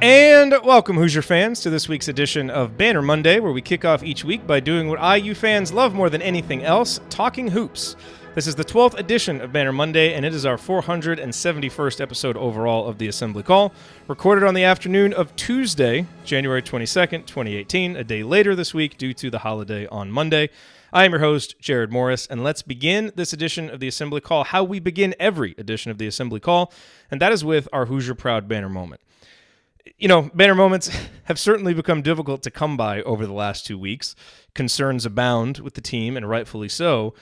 And welcome, Hoosier fans, to this week's edition of Banner Monday, where we kick off each week by doing what IU fans love more than anything else, talking hoops. This is the 12th edition of Banner Monday, and it is our 471st episode overall of the Assembly Call, recorded on the afternoon of Tuesday, January 22nd, 2018, a day later this week due to the holiday on Monday. I am your host, Jared Morris, and let's begin this edition of the Assembly Call how we begin every edition of the Assembly Call, and that is with our Hoosier Proud Banner moment. You know, banner moments have certainly become difficult to come by over the last 2 weeks. Concerns abound with the team, and rightfully so.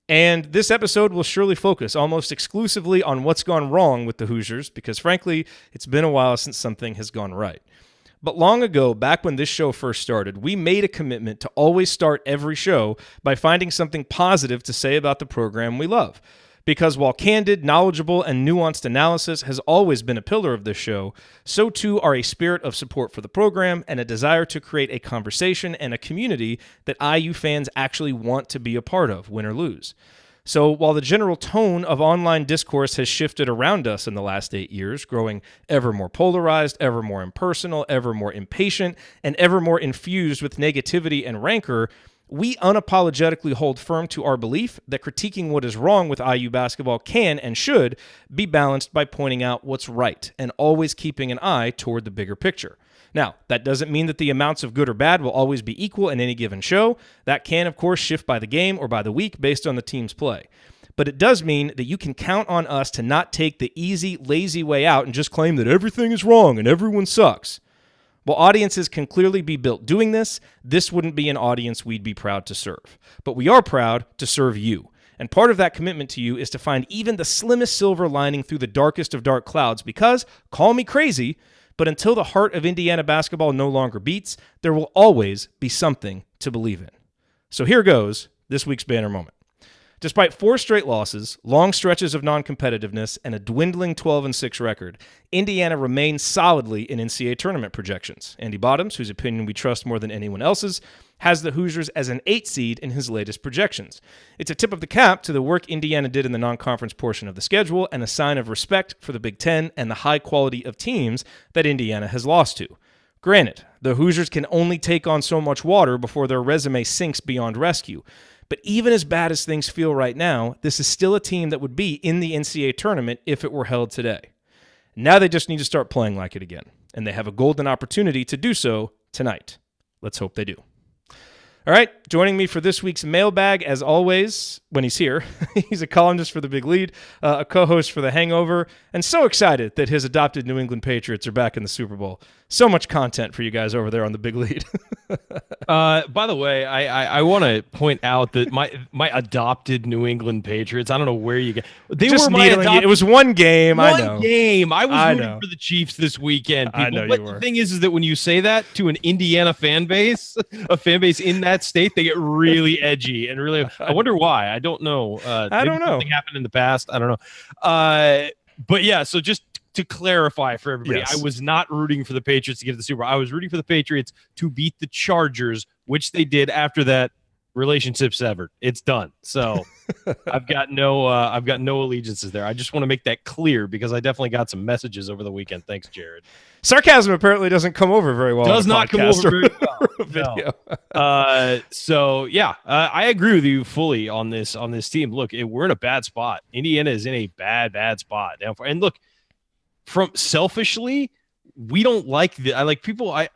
And this episode will surely focus almost exclusively on what's gone wrong with the Hoosiers, because frankly, it's been a while since something has gone right. But long ago, back when this show first started, we made a commitment to always start every show by finding something positive to say about the program we love. Because while candid, knowledgeable, and nuanced analysis has always been a pillar of this show, so too are a spirit of support for the program and a desire to create a conversation and a community that IU fans actually want to be a part of, win or lose. So while the general tone of online discourse has shifted around us in the last 8 years, growing ever more polarized, ever more impersonal, ever more impatient, and ever more infused with negativity and rancor, we unapologetically hold firm to our belief that critiquing what is wrong with IU basketball can and should be balanced by pointing out what's right and always keeping an eye toward the bigger picture. Now, that doesn't mean that the amounts of good or bad will always be equal in any given show. That can, of course, shift by the game or by the week based on the team's play. But it does mean that you can count on us to not take the easy, lazy way out and just claim that everything is wrong and everyone sucks. While audiences can clearly be built doing this, this wouldn't be an audience we'd be proud to serve. But we are proud to serve you. And part of that commitment to you is to find even the slimmest silver lining through the darkest of dark clouds because, call me crazy, but until the heart of Indiana basketball no longer beats, there will always be something to believe in. So here goes this week's banner moment. Despite 4 straight losses, long stretches of non-competitiveness, and a dwindling 12-6 record, Indiana remains solidly in NCAA tournament projections. Andy Bottoms, whose opinion we trust more than anyone else's, has the Hoosiers as an 8 seed in his latest projections. It's a tip of the cap to the work Indiana did in the non-conference portion of the schedule and a sign of respect for the Big Ten and the high quality of teams that Indiana has lost to. Granted, the Hoosiers can only take on so much water before their resume sinks beyond rescue. But even as bad as things feel right now, this is still a team that would be in the NCAA tournament if it were held today. Now they just need to start playing like it again, and they have a golden opportunity to do so tonight. Let's hope they do. All right, joining me for this week's Mailbag, as always, when he's here, he's a columnist for The Big Lead, a co-host for The Hangover, and so excited that his adopted New England Patriots are back in the Super Bowl. So much content for you guys over there on The Big Lead. By the way, I want to point out that my adopted New England Patriots, I don't know where you get. They just were my adopted. It was one game. I know. One game. I was rooting for the Chiefs this weekend. People. I know but you were. The thing is that when you say that to an Indiana fan base, a fan base in that state, they get really edgy and really. I wonder why. I don't know. I don't know. Something happened in the past. I don't know. But yeah. So just to clarify for everybody, yes. I was not rooting for the Patriots to get to the Super Bowl. I was rooting for the Patriots to beat the Chargers, which they did after that relationship severed. It's done. So I've got no allegiances there. I just want to make that clear because I definitely got some messages over the weekend. Thanks, Jared. Sarcasm apparently doesn't come over very well. Does not come over very well. Video. So yeah, I agree with you fully on this team. Look, we're in a bad spot. Indiana is in a bad spot now. And look, from selfishly, we don't like the. I like people. I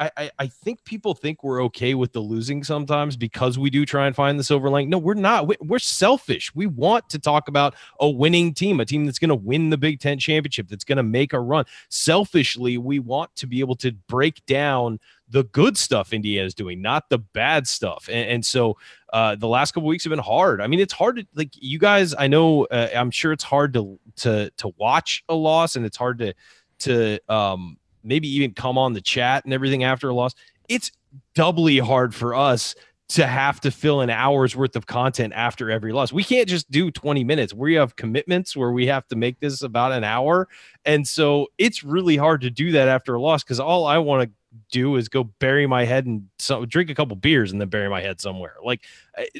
think people think we're okay with the losing sometimes because we do try and find the silver lining. No, we're not. We're selfish. We want to talk about a winning team, a team that's going to win the Big Ten championship, that's going to make a run. Selfishly, we want to be able to break down the good stuff Indiana's doing, not the bad stuff. And so the last couple of weeks have been hard. I mean, it's hard to, like, you guys, I know, I'm sure it's hard to watch a loss, and it's hard to maybe even come on the chat and everything after a loss. It's doubly hard for us to have to fill an hour's worth of content after every loss. We can't just do 20 minutes. We have commitments where we have to make this about an hour. And so it's really hard to do that after a loss, because all I want to do is go bury my head and drink a couple beers and then bury my head somewhere. Like,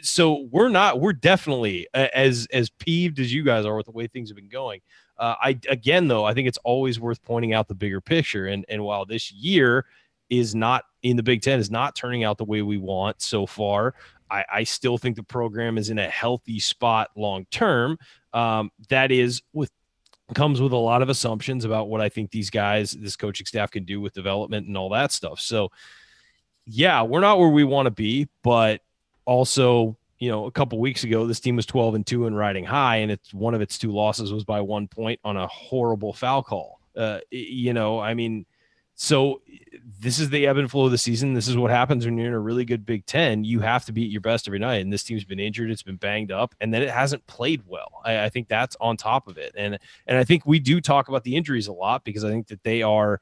so we're definitely as peeved as you guys are with the way things have been going. I think it's always worth pointing out the bigger picture. And while this year is not in the Big Ten is not turning out the way we want so far, I still think the program is in a healthy spot long term. That is comes with a lot of assumptions about what I think these guys, this coaching staff can do with development and all that stuff. So yeah, we're not where we want to be, but also, a couple weeks ago, this team was 12-2 and riding high, and one of its 2 losses was by 1 point on a horrible foul call. So this is the ebb and flow of the season. This is what happens when you're in a really good Big Ten. You have to be at your best every night. And this team's been injured. It's been banged up. And then it hasn't played well. I think that's on top of it. And I think we do talk about the injuries a lot because I think that they are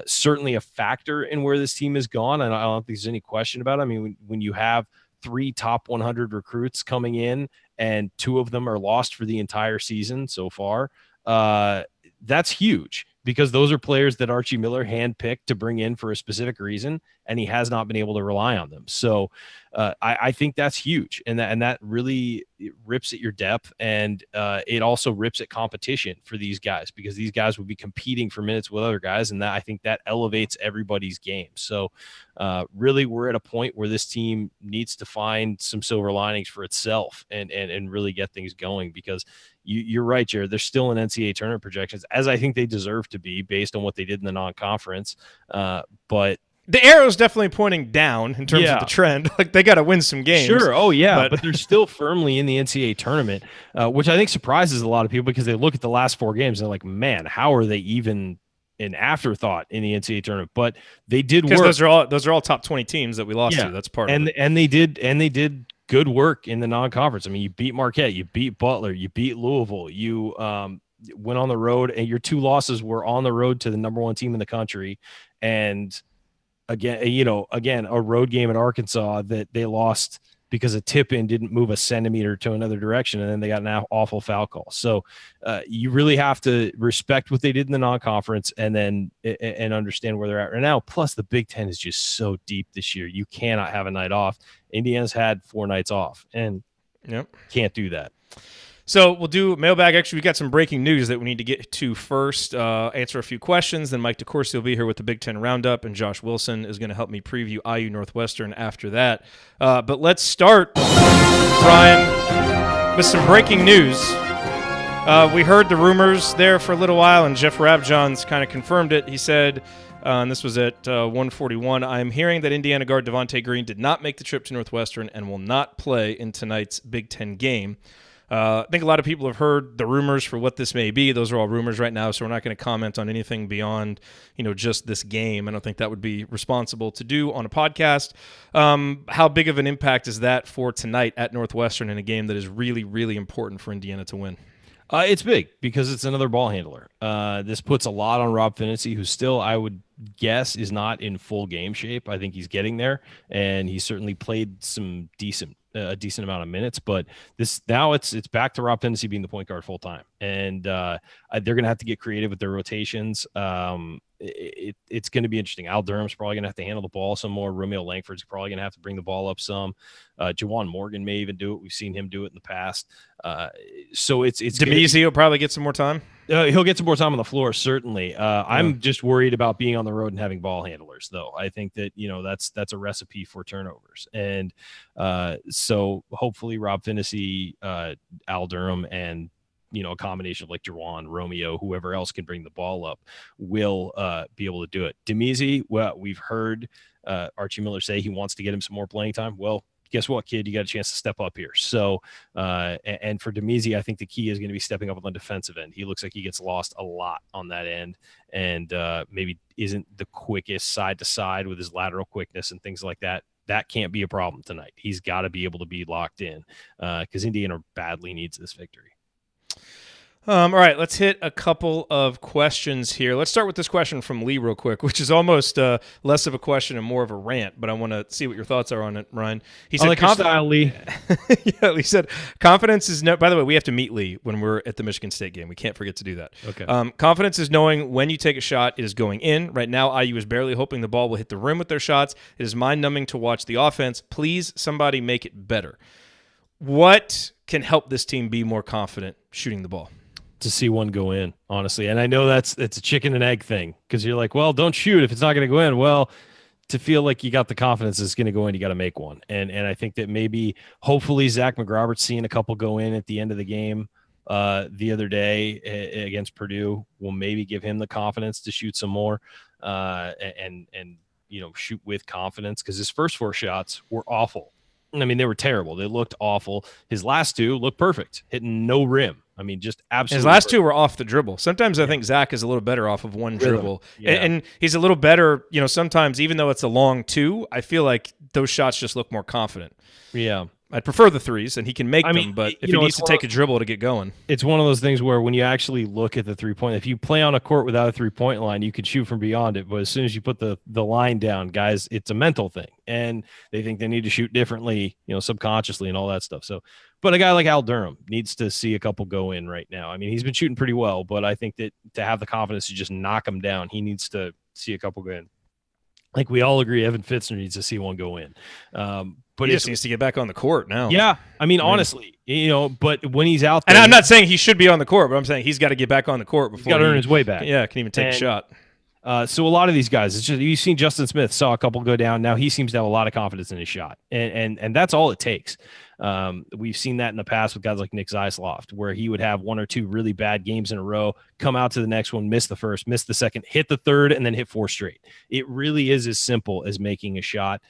certainly a factor in where this team has gone. And I don't think there's any question about it. I mean, when you have 3 top 100 recruits coming in and 2 of them are lost for the entire season so far, that's huge. Because those are players that Archie Miller handpicked to bring in for a specific reason, and he has not been able to rely on them. So I think that's huge, and that really rips at your depth, and it also rips at competition for these guys because these guys will be competing for minutes with other guys, and I think that elevates everybody's game. So really, we're at a point where this team needs to find some silver linings for itself and really get things going because you're right, Jared. They're still in NCAA tournament projections, as I think they deserve to be based on what they did in the non-conference. But the arrow's definitely pointing down in terms of the trend. Like they got to win some games. Sure. Oh, yeah. But they're still firmly in the NCAA tournament, which I think surprises a lot of people because they look at the last 4 games and they're like, man, how are they even an afterthought in the NCAA tournament? But they did work. Because those are all top 20 teams that we lost to. That's part of it. And they did good work in the non-conference. I mean, you beat Marquette, you beat Butler, you beat Louisville, you went on the road, and your 2 losses were on the road to the number 1 team in the country. And again, a road game at Arkansas that they lost because a tip-in didn't move a centimeter to another direction, and then they got an awful foul call. So you really have to respect what they did in the non-conference and understand where they're at right now. Plus, the Big Ten is just so deep this year. You cannot have a night off. Indiana's had 4 nights off, and can't do that. So we'll do mailbag. Actually, we got some breaking news that we need to get to first. Answer a few questions. Then Mike DeCourcy will be here with the Big Ten Roundup, and Josh Wilson is going to help me preview IU Northwestern after that. But let's start, Brian, with some breaking news. We heard the rumors there for a little while, and Jeff Rabjohns kind of confirmed it. He said, and this was at 1:41, I am hearing that Indiana guard Devontae Green did not make the trip to Northwestern and will not play in tonight's Big Ten game. I think a lot of people have heard the rumors for what this may be. Those are all rumors right now, so we're not going to comment on anything beyond, just this game. I don't think that would be responsible to do on a podcast. How big of an impact is that for tonight at Northwestern in a game that is really, really important for Indiana to win? It's big because it's another ball handler. This puts a lot on Rob Phinisee, who still, I would guess, is not in full game shape. I think he's getting there, and he certainly played a decent amount of minutes. But now it's back to Rob Phinisee being the point guard full time, and they're going to have to get creative with their rotations. It's going to be interesting. Al Durham's probably going to have to handle the ball some more. Romeo Langford's probably going to have to bring the ball up some. Jawan Morgan may even do it. We've seen him do it in the past. So it's Demezi will probably get some more time. He'll get some more time on the floor, certainly. I'm just worried about being on the road and having ball handlers, though. I think that that's a recipe for turnovers, and so hopefully Rob Phinisee, Al Durham, and a combination of like Jawan, Romeo, whoever else can bring the ball up will be able to do it. Demezi, well, we've heard Archie Miller say he wants to get him some more playing time. Well, guess what, kid? You got a chance to step up here. So, and for Demezi, I think the key is going to be stepping up on the defensive end. He looks like he gets lost a lot on that end, and maybe isn't the quickest side to side with his lateral quickness and things like that. That can't be a problem tonight. He's got to be able to be locked in because Indiana badly needs this victory. All right, let's hit a couple of questions here. Let's start with this question from Lee real quick, which is almost less of a question and more of a rant, but I want to see what your thoughts are on it, Ryan. He said, your style, Lee. Yeah, he said, confidence is by the way, we have to meet Lee when we're at the Michigan State game. We can't forget to do that. Okay. Confidence is knowing when you take a shot, it is going in. Right now, IU is barely hoping the ball will hit the rim with their shots. It is mind-numbing to watch the offense. Please, somebody make it better. What can help this team be more confident shooting the ball? to see one go in, honestly. And I know it's a chicken and egg thing because you're like, well, don't shoot if it's not going to go in. Well, to feel like you got the confidence it's going to go in, you got to make one. And I think that maybe, hopefully, Zach McRoberts seeing a couple go in at the end of the game the other day against Purdue will maybe give him the confidence to shoot some more and shoot with confidence, because his first 4 shots were awful. I mean, they were terrible. They looked awful. His last 2 looked perfect, hitting no rim. I mean, just absolutely. His last 2 were off the dribble. Sometimes I think Zach is a little better off of one dribble. Yeah. And he's a little better, sometimes even though it's a long 2, I feel like those shots just look more confident. Yeah. I'd prefer the 3s, and he can make them, but if he needs to take a dribble to get going. It's one of those things where when you actually look at the 3-point, if you play on a court without a 3-point line, you could shoot from beyond it. But as soon as you put the line down, guys, it's a mental thing. And they think they need to shoot differently, subconsciously and all that stuff. So, but a guy like Al Durham needs to see a couple go in right now. I mean, he's been shooting pretty well, but I think that to have the confidence to just knock him down, he needs to see a couple go in. Like we all agree, Evan Fitzner needs to see one go in. But he just needs to get back on the court now. Yeah. I mean, honestly, but when he's out there. And I'm not saying he should be on the court, but I'm saying he's got to get back on the court before he's got to earn his way back. Yeah, can even take a shot. So a lot of these guys, it's just, you've seen Justin Smith saw a couple go down. Now he seems to have a lot of confidence in his shot. And that's all it takes. We've seen that in the past with guys like Nick Zeisloft, where he would have 1 or 2 really bad games in a row, come out to the next one, miss the first, miss the second, hit the third, and then hit 4 straight. It really is as simple as making a shot.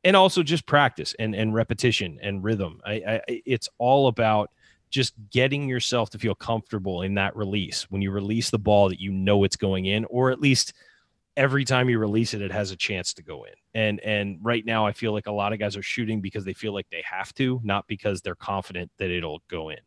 And also just practice and repetition and rhythm. It's all about just getting yourself to feel comfortable in that release. When you release the ball, that it's going in, or at least every time you release it, it has a chance to go in. And right now I feel like a lot of guys are shooting because they feel like they have to, not because they're confident that it'll go in.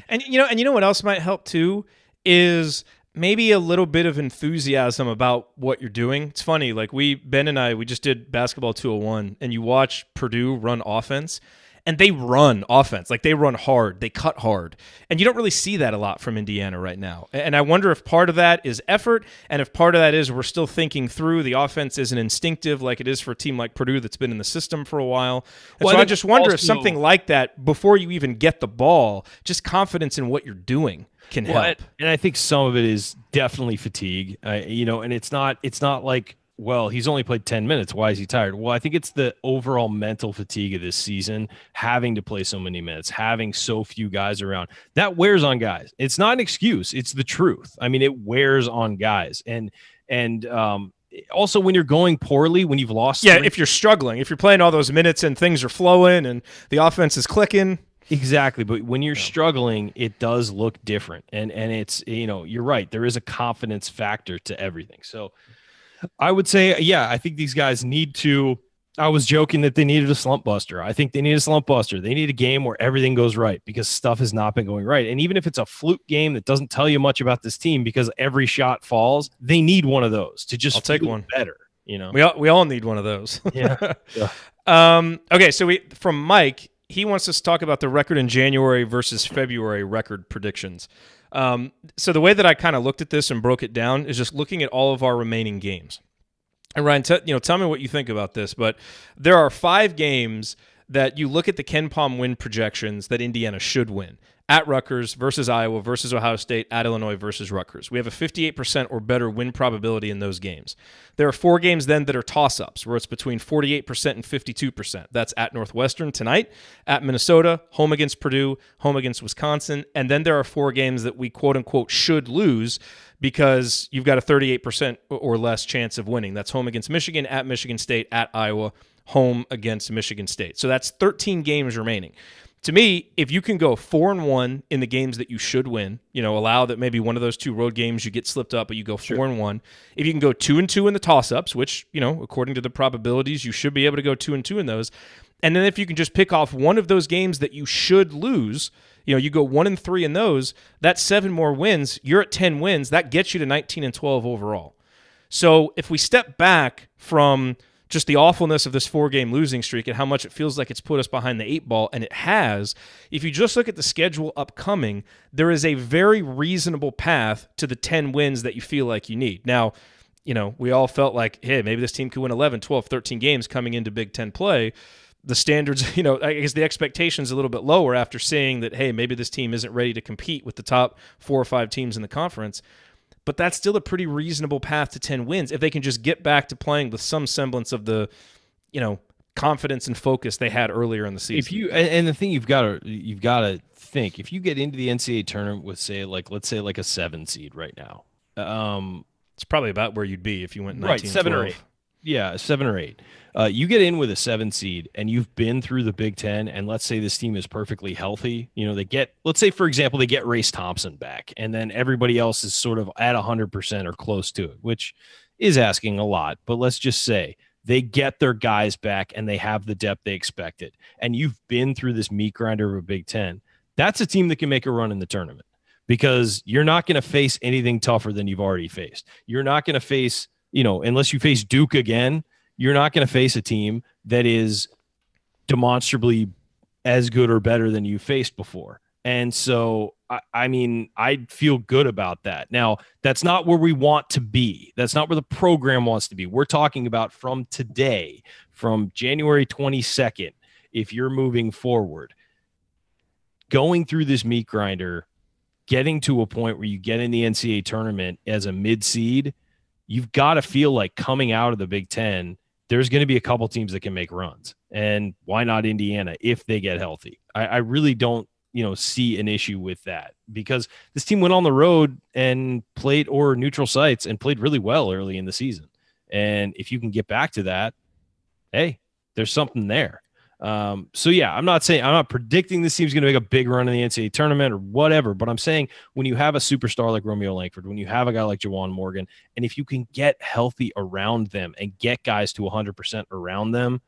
And you know what else might help too is maybe a little bit of enthusiasm about what you're doing. It's funny, like Ben and I just did Basketball 201, and you watch Purdue run offense, and they run offense. Like, they run hard, they cut hard. And you don't really see that a lot from Indiana right now. And I wonder if part of that is effort, and if part of that is we're still thinking through the offense isn't instinctive like it is for a team like Purdue that's been in the system for a while. And so I just wonder if something like that, before you even get the ball, just confidence in what you're doing can help. And I think some of it is definitely fatigue, and it's not like, well, he's only played 10 minutes. Why is he tired? Well, I think it's the overall mental fatigue of this season, having to play so many minutes, having so few guys around. That wears on guys. It's not an excuse. It's the truth. I mean, it wears on guys. And also when you're going poorly, when you've lost. Yeah, if you're struggling, if you're playing all those minutes and things are flowing and the offense is clicking. Exactly. But when you're struggling, it does look different. And it's, you're right. There is a confidence factor to everything. So I would say, I think these guys need to. I was joking that they needed a slump buster. I think they need a slump buster. They need a game where everything goes right, because stuff has not been going right. And even if it's a fluke game that doesn't tell you much about this team because every shot falls, they need one of those to just take one better. We all need one of those. Yeah. Okay, so from Mike, he wants us to talk about the record in January versus February record predictions. So the way that I kind of looked at this and broke it down is just looking at all of our remaining games. And Ryan, tell me what you think about this, but there are 5 games that you look at the KenPom win projections that Indiana should win. At Rutgers versus Iowa versus Ohio State, at Illinois versus Rutgers. We have a 58% or better win probability in those games. There are 4 games then that are toss-ups, where it's between 48% and 52%. That's at Northwestern tonight, at Minnesota, home against Purdue, home against Wisconsin, and then there are 4 games that we quote-unquote should lose because you've got a 38% or less chance of winning. That's home against Michigan, at Michigan State, at Iowa, home against Michigan State. So that's 13 games remaining. To me, if you can go 4-1 in the games that you should win, allow that maybe one of those 2 road games you get slipped up, but you go 4-1. If you can go 2-2 in the toss-ups, which, according to the probabilities, you should be able to go 2-2 in those. And then if you can just pick off one of those games that you should lose, you go 1-3 in those, that's 7 more wins. You're at 10 wins. That gets you to 19-12 overall. So if we step back from just the awfulness of this 4-game losing streak and how much it feels like it's put us behind the 8 ball, and it has, if you just look at the schedule upcoming, there is a very reasonable path to the 10 wins that you feel like you need. Now, we all felt like, hey, maybe this team could win 11, 12, 13 games coming into Big Ten play. the standards, I guess the expectations a little bit lower after seeing that, hey, maybe this team isn't ready to compete with the top 4 or 5 teams in the conference. But that's still a pretty reasonable path to 10 wins if they can just get back to playing with some semblance of the, confidence and focus they had earlier in the season. If you and the thing you've got to think, if you get into the NCAA tournament with let's say like a 7 seed right now, it's probably about where you'd be if you went 19, right, 7 12. or 8. Yeah, 7 or 8. You get in with a 7 seed and you've been through the Big Ten, and let's say this team is perfectly healthy. Let's say, for example, they get Race Thompson back, and then everybody else is sort of at 100% or close to it, which is asking a lot. But let's just say they get their guys back and they have the depth they expected, and you've been through this meat grinder of a Big Ten. That's a team that can make a run in the tournament because you're not going to face anything tougher than you've already faced. You're not going to face, unless you face Duke again, you're not going to face a team that is demonstrably as good or better than you faced before. And so, I feel good about that. Now, that's not where we want to be. That's not where the program wants to be. We're talking about from today, from January 22nd, if you're moving forward, going through this meat grinder, getting to a point where you get in the NCAA tournament as a mid-seed, you've got to feel like coming out of the Big Ten, there's going to be a couple teams that can make runs. And why not Indiana if they get healthy? I really don't, see an issue with that because this team went on the road and played or neutral sites and played really well early in the season. And if you can get back to that, hey, there's something there. I'm not predicting this team's going to make a big run in the NCAA tournament or whatever, but I'm saying when you have a superstar like Romeo Langford, when you have a guy like Jawan Morgan, and if you can get healthy around them and get guys to 100% around them,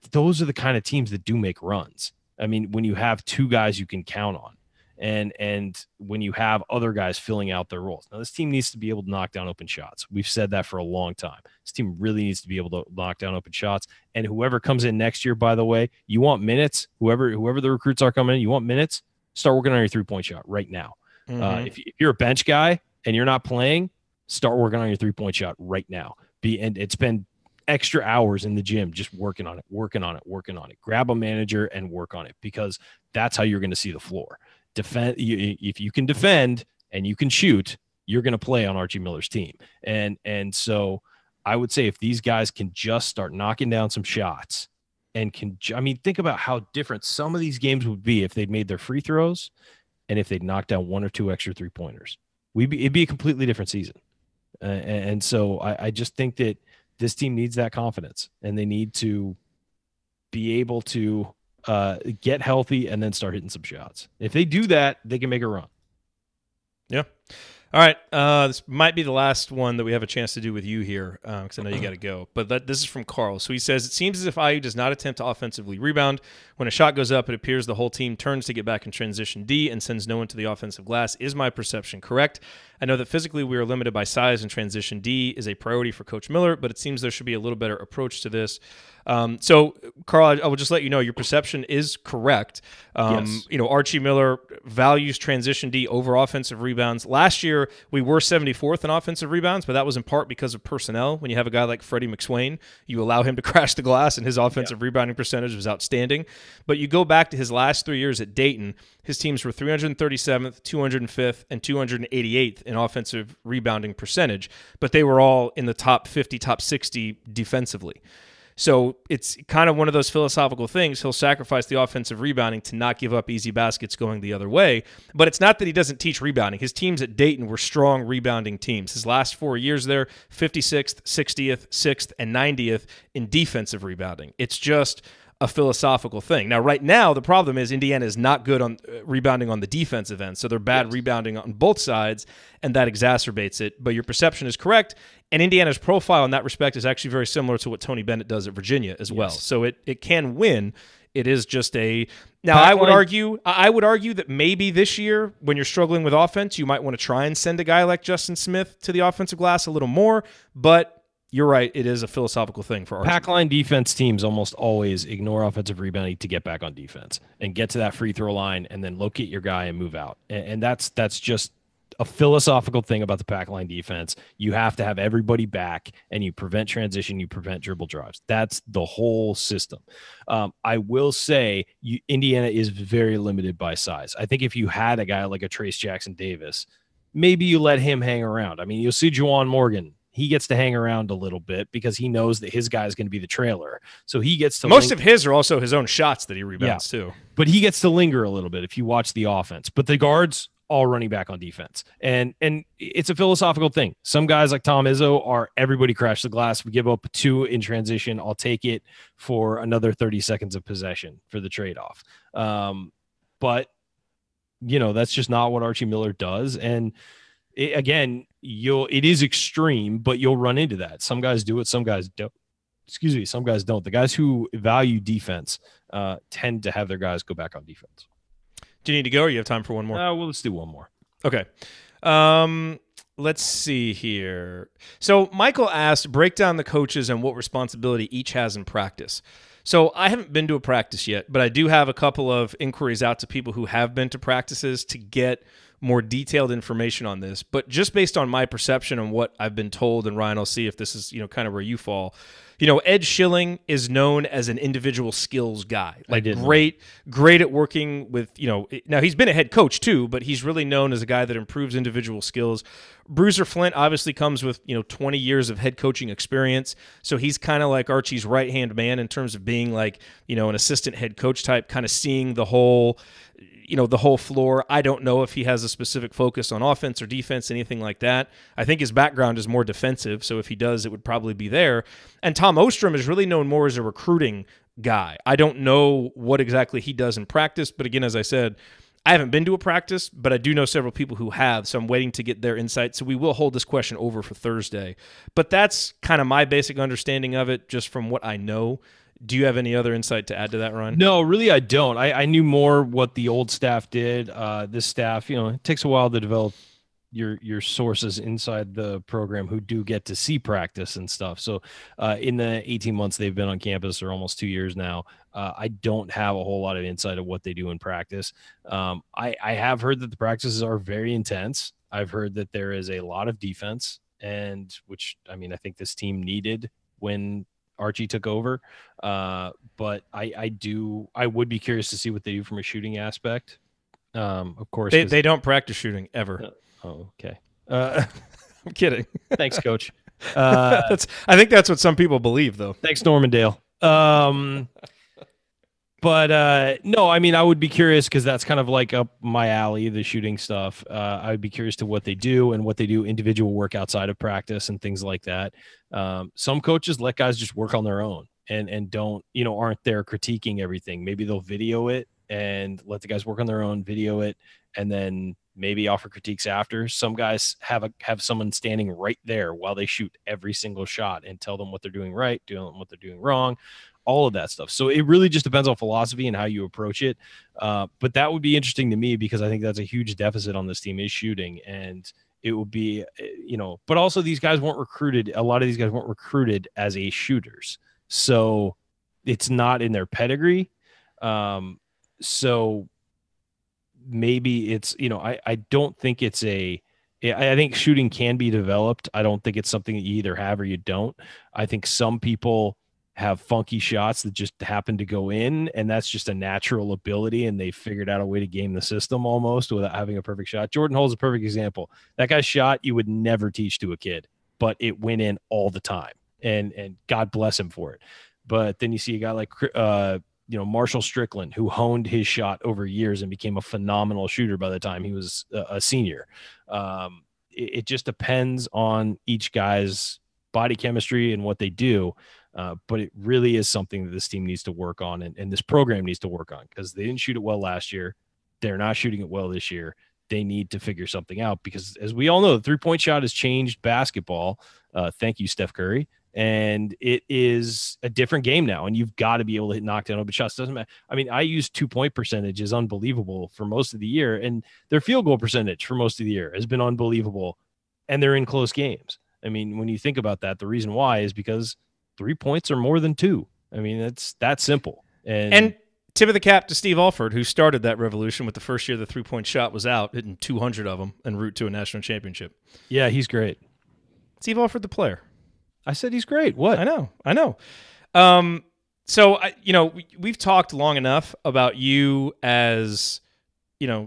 those are the kind of teams that do make runs. I mean, when you have 2 guys you can count on and when you have other guys filling out their roles. Now, this team needs to be able to knock down open shots. We've said that for a long time. This team really needs to be able to knock down open shots. And whoever comes in next year, by the way, you want minutes. Whoever the recruits are coming in, you want minutes. Start working on your 3-point shot right now. Mm-hmm. If you're a bench guy and you're not playing, start working on your 3-point shot right now. And spend extra hours in the gym just working on it. Grab a manager and work on it because that's how you're going to see the floor. If you can defend and you can shoot, you're going to play on Archie Miller's team. And so I would say if these guys can just start knocking down some shots and think about how different some of these games would be if they'd made their free throws and if they'd knocked down 1 or 2 extra 3-pointers. It'd be a completely different season. And so I just think that this team needs that confidence and they need to be able to get healthy and then start hitting some shots. If they do that, they can make a run. Yeah. All right. This might be the last one that we have a chance to do with you here because I know you got to go. But this is from Carl. So he says, it seems as if IU does not attempt to offensively rebound. When a shot goes up, it appears the whole team turns to get back in transition D and sends no one to the offensive glass. Is my perception correct? I know that physically we are limited by size and transition D is a priority for Coach Miller, but it seems there should be a little better approach to this. So, Carl, I will just let you know your perception is correct. Yes. Archie Miller values transition D over offensive rebounds. Last year, we were 74th in offensive rebounds, but that was in part because of personnel. When you have a guy like Freddie McSwain, you allow him to crash the glass, and his offensive rebounding percentage was outstanding. But you go back to his last 3 years at Dayton, his teams were 337th, 205th, and 288th in offensive rebounding percentage, but they were all in the top 50, top 60 defensively. So it's kind of one of those philosophical things. He'll sacrifice the offensive rebounding to not give up easy baskets going the other way. But it's not that he doesn't teach rebounding. His teams at Dayton were strong rebounding teams. His last 4 years there, 56th, 60th, 6th, and 90th in defensive rebounding. It's just a philosophical thing. Now, right now, the problem is Indiana is not good on rebounding on the defensive end, so they're bad rebounding on both sides, and that exacerbates it. But your perception is correct, and Indiana's profile in that respect is actually very similar to what Tony Bennett does at Virginia as well. So it can win. It is just a now. I would argue that maybe this year, when you're struggling with offense, you might want to try and send a guy like Justin Smith to the offensive glass a little more, but you're right. It is a philosophical thing for Archie. Pack line defense teams almost always ignore offensive rebounding to get back on defense and get to that free throw line and then locate your guy and move out. And that's just a philosophical thing about the pack line defense. You have to have everybody back, and you prevent transition, you prevent dribble drives. That's the whole system. I will say Indiana is very limited by size. I think if you had a guy like a Trace Jackson Davis, maybe you let him hang around. I mean, you'll see Juwan Morgan. He gets to hang around a little bit because he knows that his guy is going to be the trailer. So he gets to most of his are also his own shots that he rebounds too. But he gets to linger a little bit if you watch the offense. But the guards all running back on defense. And it's a philosophical thing. Some guys like Tom Izzo are everybody crash the glass. We give up 2 in transition. I'll take it for another 30 seconds of possession for the trade-off. But that's just not what Archie Miller does. And it is extreme, but you'll run into that. Some guys do it, some guys don't. Some guys don't. The guys who value defense tend to have their guys go back on defense. Do you need to go, or you have time for one more? Well, let's do one more. Okay. Let's see here. So Michael asked, break down the coaches and what responsibility each has in practice. So I haven't been to a practice yet, but I do have a couple of inquiries out to people who have been to practices to get more detailed information on this. But just based on my perception and what I've been told, and Ryan, I'll see if this is kind of where you fall. Ed Schilling is known as an individual skills guy. Like great at working with, now he's been a head coach too, but he's really known as a guy that improves individual skills. Bruiser Flint obviously comes with, 20 years of head coaching experience. So he's kind of like Archie's right-hand man in terms of being like, an assistant head coach type, kind of seeing the whole floor. I don't know if he has a specific focus on offense or defense, anything like that. I think his background is more defensive, so if he does, it would probably be there. And Tom Ostrom is really known more as a recruiting guy. I don't know what exactly he does in practice, but again, as I said, I haven't been to a practice, but I do know several people who have, so I'm waiting to get their insight. So we will hold this question over for Thursday. But that's kind of my basic understanding of it, just from what I know. Do you have any other insight to add to that, Ron? No, really, I don't. I knew more what the old staff did. This staff, it takes a while to develop your sources inside the program who do get to see practice and stuff. So in the 18 months they've been on campus, or almost 2 years now, I don't have a whole lot of insight of what they do in practice. I have heard that the practices are very intense. I've heard that there is a lot of defense, and I think this team needed when Archie took over. But I would be curious to see what they do from a shooting aspect. Of course, they don't practice shooting ever. Okay. I'm kidding. Thanks, Coach. I think that's what some people believe, though. Thanks, Normandale. But no, I would be curious because that's kind of like up my alley, the shooting stuff. I would be curious to what they do and what they do individual work outside of practice and things like that. Some coaches let guys just work on their own and don't, aren't there critiquing everything. Maybe they'll video it and let the guys work on their own, video it, and then maybe offer critiques after. Some guys have someone standing right there while they shoot every single shot and tell them what they're doing right, doing what they're doing wrong, all of that stuff. So it really just depends on philosophy and how you approach it. But that would be interesting to me because I think that's a huge deficit on this team is shooting. And it would be, but also these guys weren't recruited. A lot of these guys weren't recruited as a shooters. So it's not in their pedigree. So maybe it's, I don't think it's I think shooting can be developed. I don't think it's something that you either have or you don't. I think some people have funky shots that just happen to go in, and that's just a natural ability, and they figured out a way to game the system almost without having a perfect shot. Jordan Hull's a perfect example. That guy's shot you would never teach to a kid, but it went in all the time, and God bless him for it. But then you see a guy like Marshall Strickland, who honed his shot over years and became a phenomenal shooter by the time he was a senior. It just depends on each guy's body chemistry and what they do. But it really is something that this team needs to work on and this program needs to work on because they didn't shoot it well last year. They're not shooting it well this year. They need to figure something out because, as we all know, the three-point shot has changed basketball. Thank you, Steph Curry. And it is a different game now, and you've got to be able to knock down open shots. Doesn't matter. I use 2-point percentage is unbelievable for most of the year, and their field goal percentage for most of the year has been unbelievable, and they're in close games. When you think about that, the reason why is because 3 points are more than 2. It's that simple. And Tip of the cap to Steve Alford, who started that revolution with the first year the three-point shot was out, hitting 200 of them en route to a national championship. Yeah, he's great. Steve Alford, the player. I said he's great. What? I know. So, we've talked long enough about you as,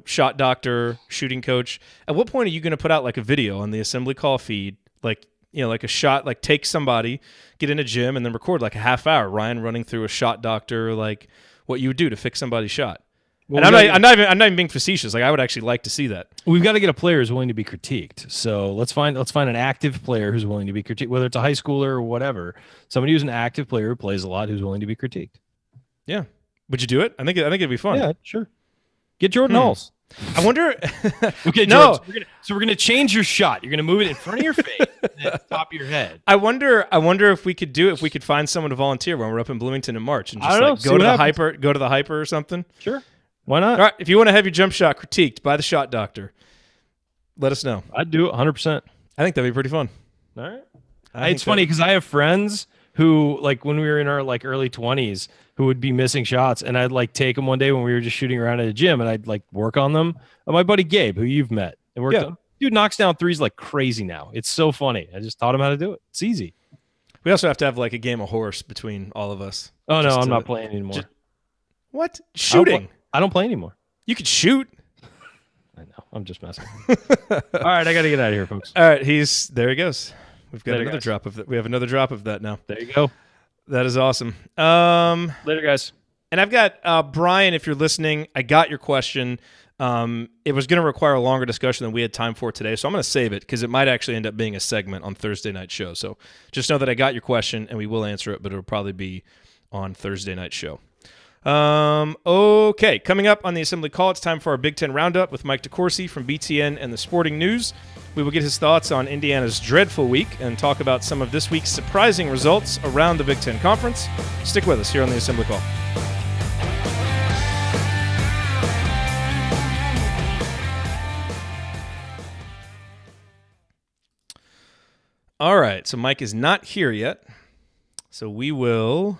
shot doctor, shooting coach. At what point are you going to put out like a video on the assembly call feed, like a shot, like take somebody, get in a gym, and then record like a half hour, Ryan running through a shot doctor, like what you would do to fix somebody's shot. Well, and I'm not even being facetious. Like I would actually like to see that. We've got to get a player who's willing to be critiqued. So let's find an active player who's willing to be critiqued, whether it's a high schooler or whatever. Somebody who's an active player who plays a lot, who's willing to be critiqued. Yeah, would you do it? I think it'd be fun. Yeah, sure. Get Jordan Hulse. I wonder. Okay, no. Jordan, so we're gonna change your shot. You're gonna move it in front of your face, and at the top of your head. I wonder if we could do it. If we could find someone to volunteer when we're up in Bloomington in March and just go to the hyper or something. Sure. Why not? All right. If you want to have your jump shot critiqued by the shot doctor, let us know. I'd do it 100%. I think that'd be pretty fun. All right. It's funny because I have friends who, like, when we were in our like early 20s, who would be missing shots, and I'd like take them one day when we were just shooting around at a gym, and I'd like work on them. My buddy Gabe, who you've met, and worked on. Dude knocks down threes like crazy now. It's so funny. I just taught him how to do it. It's easy. We also have to have like a game of horse between all of us. Oh no, I'm not playing anymore. What? Shooting? I don't play anymore. You could shoot. I know. I'm just messing. All right, I got to get out of here, folks. All right, there he goes. We've got another guys. drop of that. We have another drop of that now. There you go. That is awesome. Later, guys. And I've got Brian, if you're listening, I got your question. It was going to require a longer discussion than we had time for today, so I'm going to save it because it might actually end up being a segment on Thursday night show. So just know that I got your question, and we will answer it, but it'll probably be on Thursday night show. Okay, coming up on the Assembly Call, it's time for our Big Ten Roundup with Mike DeCourcy from BTN and the Sporting News. We will get his thoughts on Indiana's dreadful week and talk about some of this week's surprising results around the Big Ten Conference. Stick with us here on the Assembly Call. All right, so Mike is not here yet, so we will...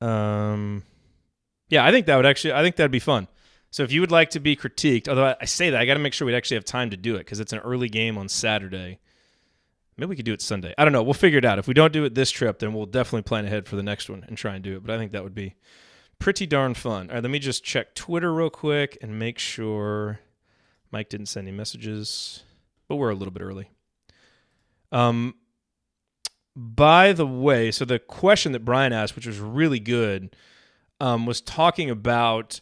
I think that'd be fun. So if you would like to be critiqued, although I say that, I got to make sure we'd actually have time to do it because it's an early game on Saturday. Maybe we could do it Sunday. I don't know. We'll figure it out. If we don't do it this trip, then we'll definitely plan ahead for the next one and try and do it. But I think that would be pretty darn fun. All right, let me just check Twitter real quick and make sure Mike didn't send any messages. But we're a little bit early. By the way, so the question that Brian asked, which was really good, was talking about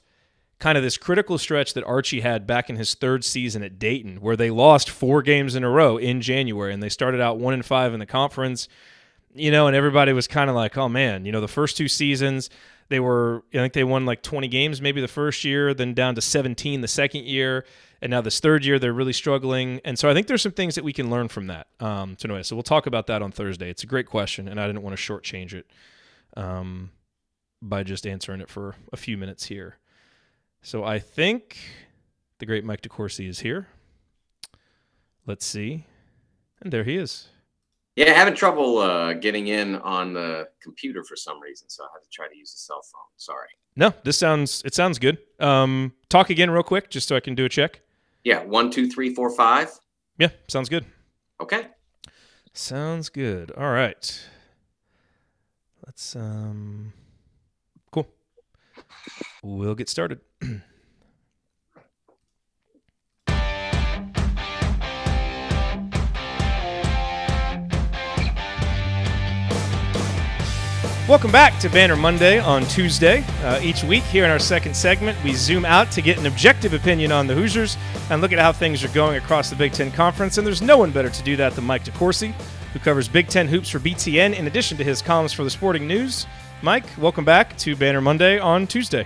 kind of this critical stretch that Archie had back in his third season at Dayton, where they lost 4 games in a row in January, and they started out 1-5 in the conference, and everybody was kind of like, oh man, the first 2 seasons, I think they won like 20 games maybe the first year, then down to 17 the second year, and now this third year they're really struggling. And so I think there's some things that we can learn from that. So we'll talk about that on Thursday. It's a great question, and I didn't want to shortchange it by just answering it for a few minutes here. So I think the great Mike DeCourcy is here. Let's see. And there he is. Yeah, having trouble getting in on the computer for some reason, so I have to try to use the cell phone. Sorry. No, it sounds good. Talk again real quick, just so I can do a check. Yeah, 1, 2, 3, 4, 5. Yeah, sounds good. Okay. Sounds good. All right. Let's cool. We'll get started. Welcome back to Banner Monday on Tuesday. Each week here in our second segment, we zoom out to get an objective opinion on the Hoosiers and look at how things are going across the Big Ten Conference. And there's no one better to do that than Mike DeCourcy, who covers Big Ten hoops for BTN in addition to his columns for the Sporting News. Mike, welcome back to Banner Monday on Tuesday.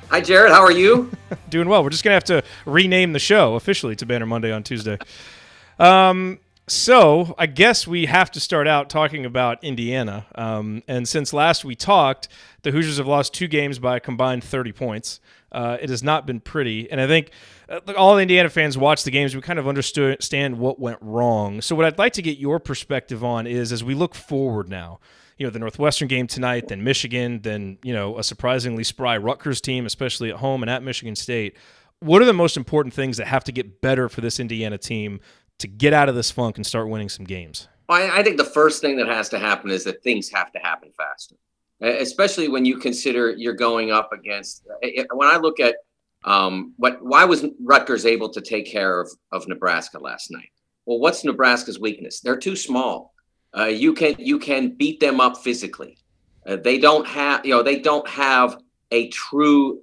Hi, Jared. How are you? Doing well. We're just going to have to rename the show officially to Banner Monday on Tuesday. All So I guess we have to start out talking about Indiana. And since last we talked, the Hoosiers have lost 2 games by a combined 30 points. It has not been pretty. And I think all Indiana fans watch the games. We kind of understand what went wrong. So what I'd like to get your perspective on is, as we look forward now, the Northwestern game tonight, then Michigan, then, a surprisingly spry Rutgers team, especially at home and at Michigan State. What are the most important things that have to get better for this Indiana team to get out of this funk and start winning some games? I think the first thing that has to happen is that things have to happen faster, especially when you consider you're going up against. When I look at why was Rutgers able to take care of Nebraska last night? Well, what's Nebraska's weakness? They're too small. You can beat them up physically. They don't have a true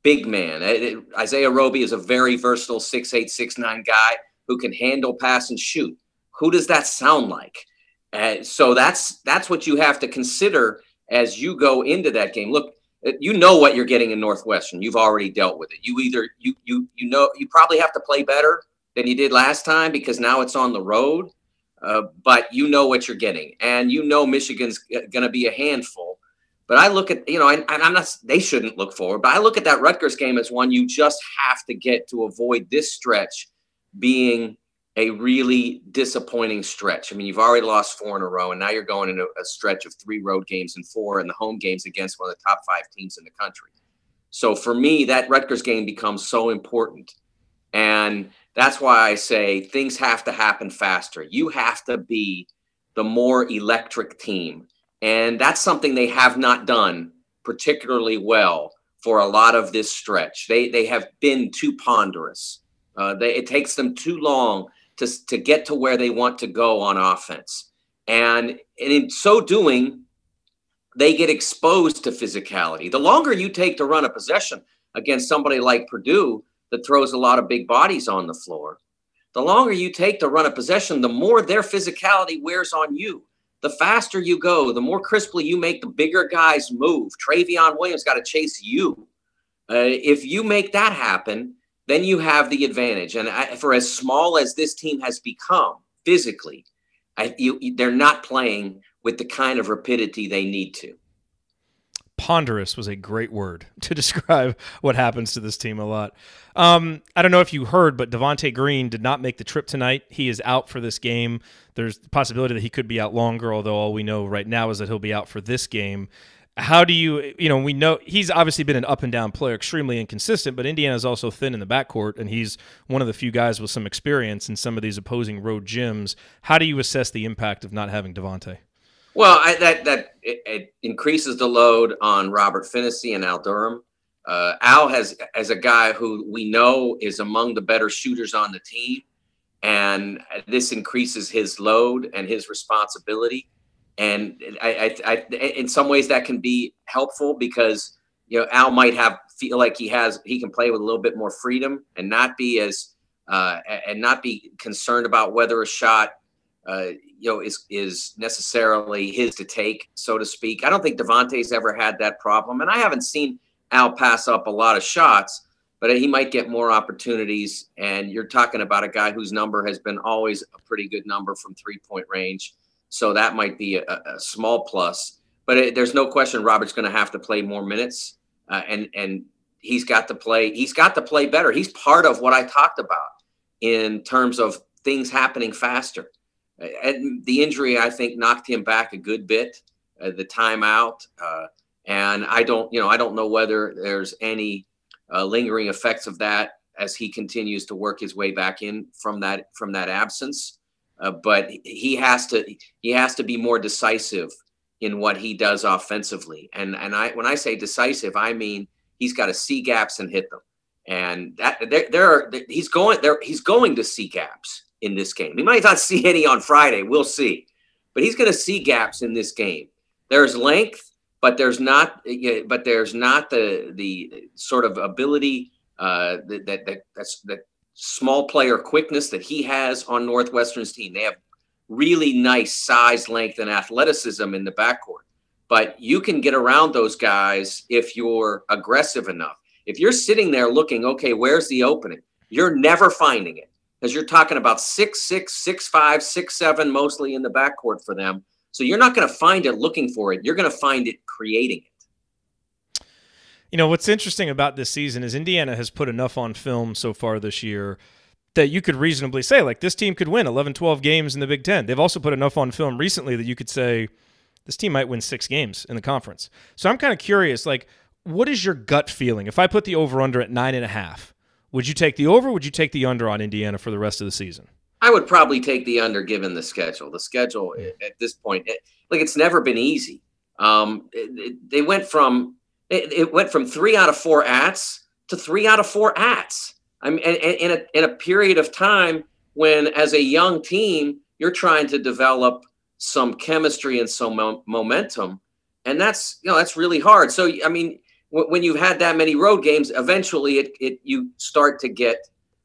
big man. Isaiah Roby is a very versatile 6'8", 6'9" guy who can handle, pass, and shoot. Who does that sound like? So that's what you have to consider as you go into that game. Look, you know what you're getting in Northwestern. You've already dealt with it. You probably have to play better than you did last time because now it's on the road. But you know what you're getting, and Michigan's going to be a handful. But I look at, and I'm not, they shouldn't look forward, but I look at that Rutgers game as one you just have to get to avoid this stretch being a really disappointing stretch. I mean, you've already lost 4 in a row, and now you're going into a stretch of 3 road games and 4 in the home games against one of the top 5 teams in the country. So for me, that Rutgers game becomes so important. And that's why I say things have to happen faster. You have to be the more electric team. And that's something they have not done particularly well for a lot of this stretch. They have been too ponderous. It takes them too long to get to where they want to go on offense. And in so doing, they get exposed to physicality. The longer you take to run a possession against somebody like Purdue that throws a lot of big bodies on the floor, the longer you take to run a possession, the more their physicality wears on you. The faster you go, the more crisply you make the bigger guys move. Travion Williams got to chase you. If you make that happen, then you have the advantage. And for as small as this team has become physically, they're not playing with the kind of rapidity they need to. Ponderous was a great word to describe what happens to this team a lot. I don't know if you heard, but Devontae Green did not make the trip tonight. He is out for this game. There's the possibility that he could be out longer, although all we know right now is that he'll be out for this game. How do we know he's obviously been an up-and-down player, extremely inconsistent, but Indiana's also thin in the backcourt, and he's one of the few guys with some experience in some of these opposing road gyms. How do you assess the impact of not having Devontae? Well, it increases the load on Robert Finney and Al Durham. Al as a guy who we know is among the better shooters on the team, and this increases his load and his responsibility. And I in some ways that can be helpful because Al might feel like he can play with a little bit more freedom and not be concerned about whether a shot is necessarily his to take, so to speak. I don't think Devontae's ever had that problem, and I haven't seen Al pass up a lot of shots, but he might get more opportunities. And you're talking about a guy whose number has been always a pretty good number from 3-point range. So that might be a small plus, but there's no question Robert's going to have to play more minutes, and he's got to play. He's got to play better. He's part of what I talked about in terms of things happening faster. And the injury, I think, knocked him back a good bit. The timeout, and I don't know whether there's any lingering effects of that as he continues to work his way back in from that absence. But he has to be more decisive in what he does offensively. And when I say decisive, I mean he's got to see gaps and hit them. And he's going to see gaps in this game. He might not see any on Friday. We'll see, but he's going to see gaps in this game. There's length, but there's not the sort of ability that small player quickness that he has on Northwestern's team. They have really nice size, length, and athleticism in the backcourt. But you can get around those guys if you're aggressive enough. If you're sitting there looking, okay, where's the opening? You're never finding it. because you're talking about 6'6", 6'5", 6'7", mostly in the backcourt for them. So you're not going to find it looking for it. You're going to find it creating it. You know, what's interesting about this season is Indiana has put enough on film so far this year that you could reasonably say, like, this team could win 11, 12 games in the Big Ten. They've also put enough on film recently that you could say this team might win 6 games in the conference. So I'm kind of curious, like, what is your gut feeling? If I put the over-under at 9.5, would you take the over or would you take the under on Indiana for the rest of the season? I would probably take the under given the schedule. The schedule at this point, it's never been easy. It went from 3 out of 4 ats to 3 out of 4 ats. I mean, in a period of time when, as a young team, you're trying to develop some chemistry and some momentum, and that's really hard. So, I mean, when you've had that many road games, eventually you start to get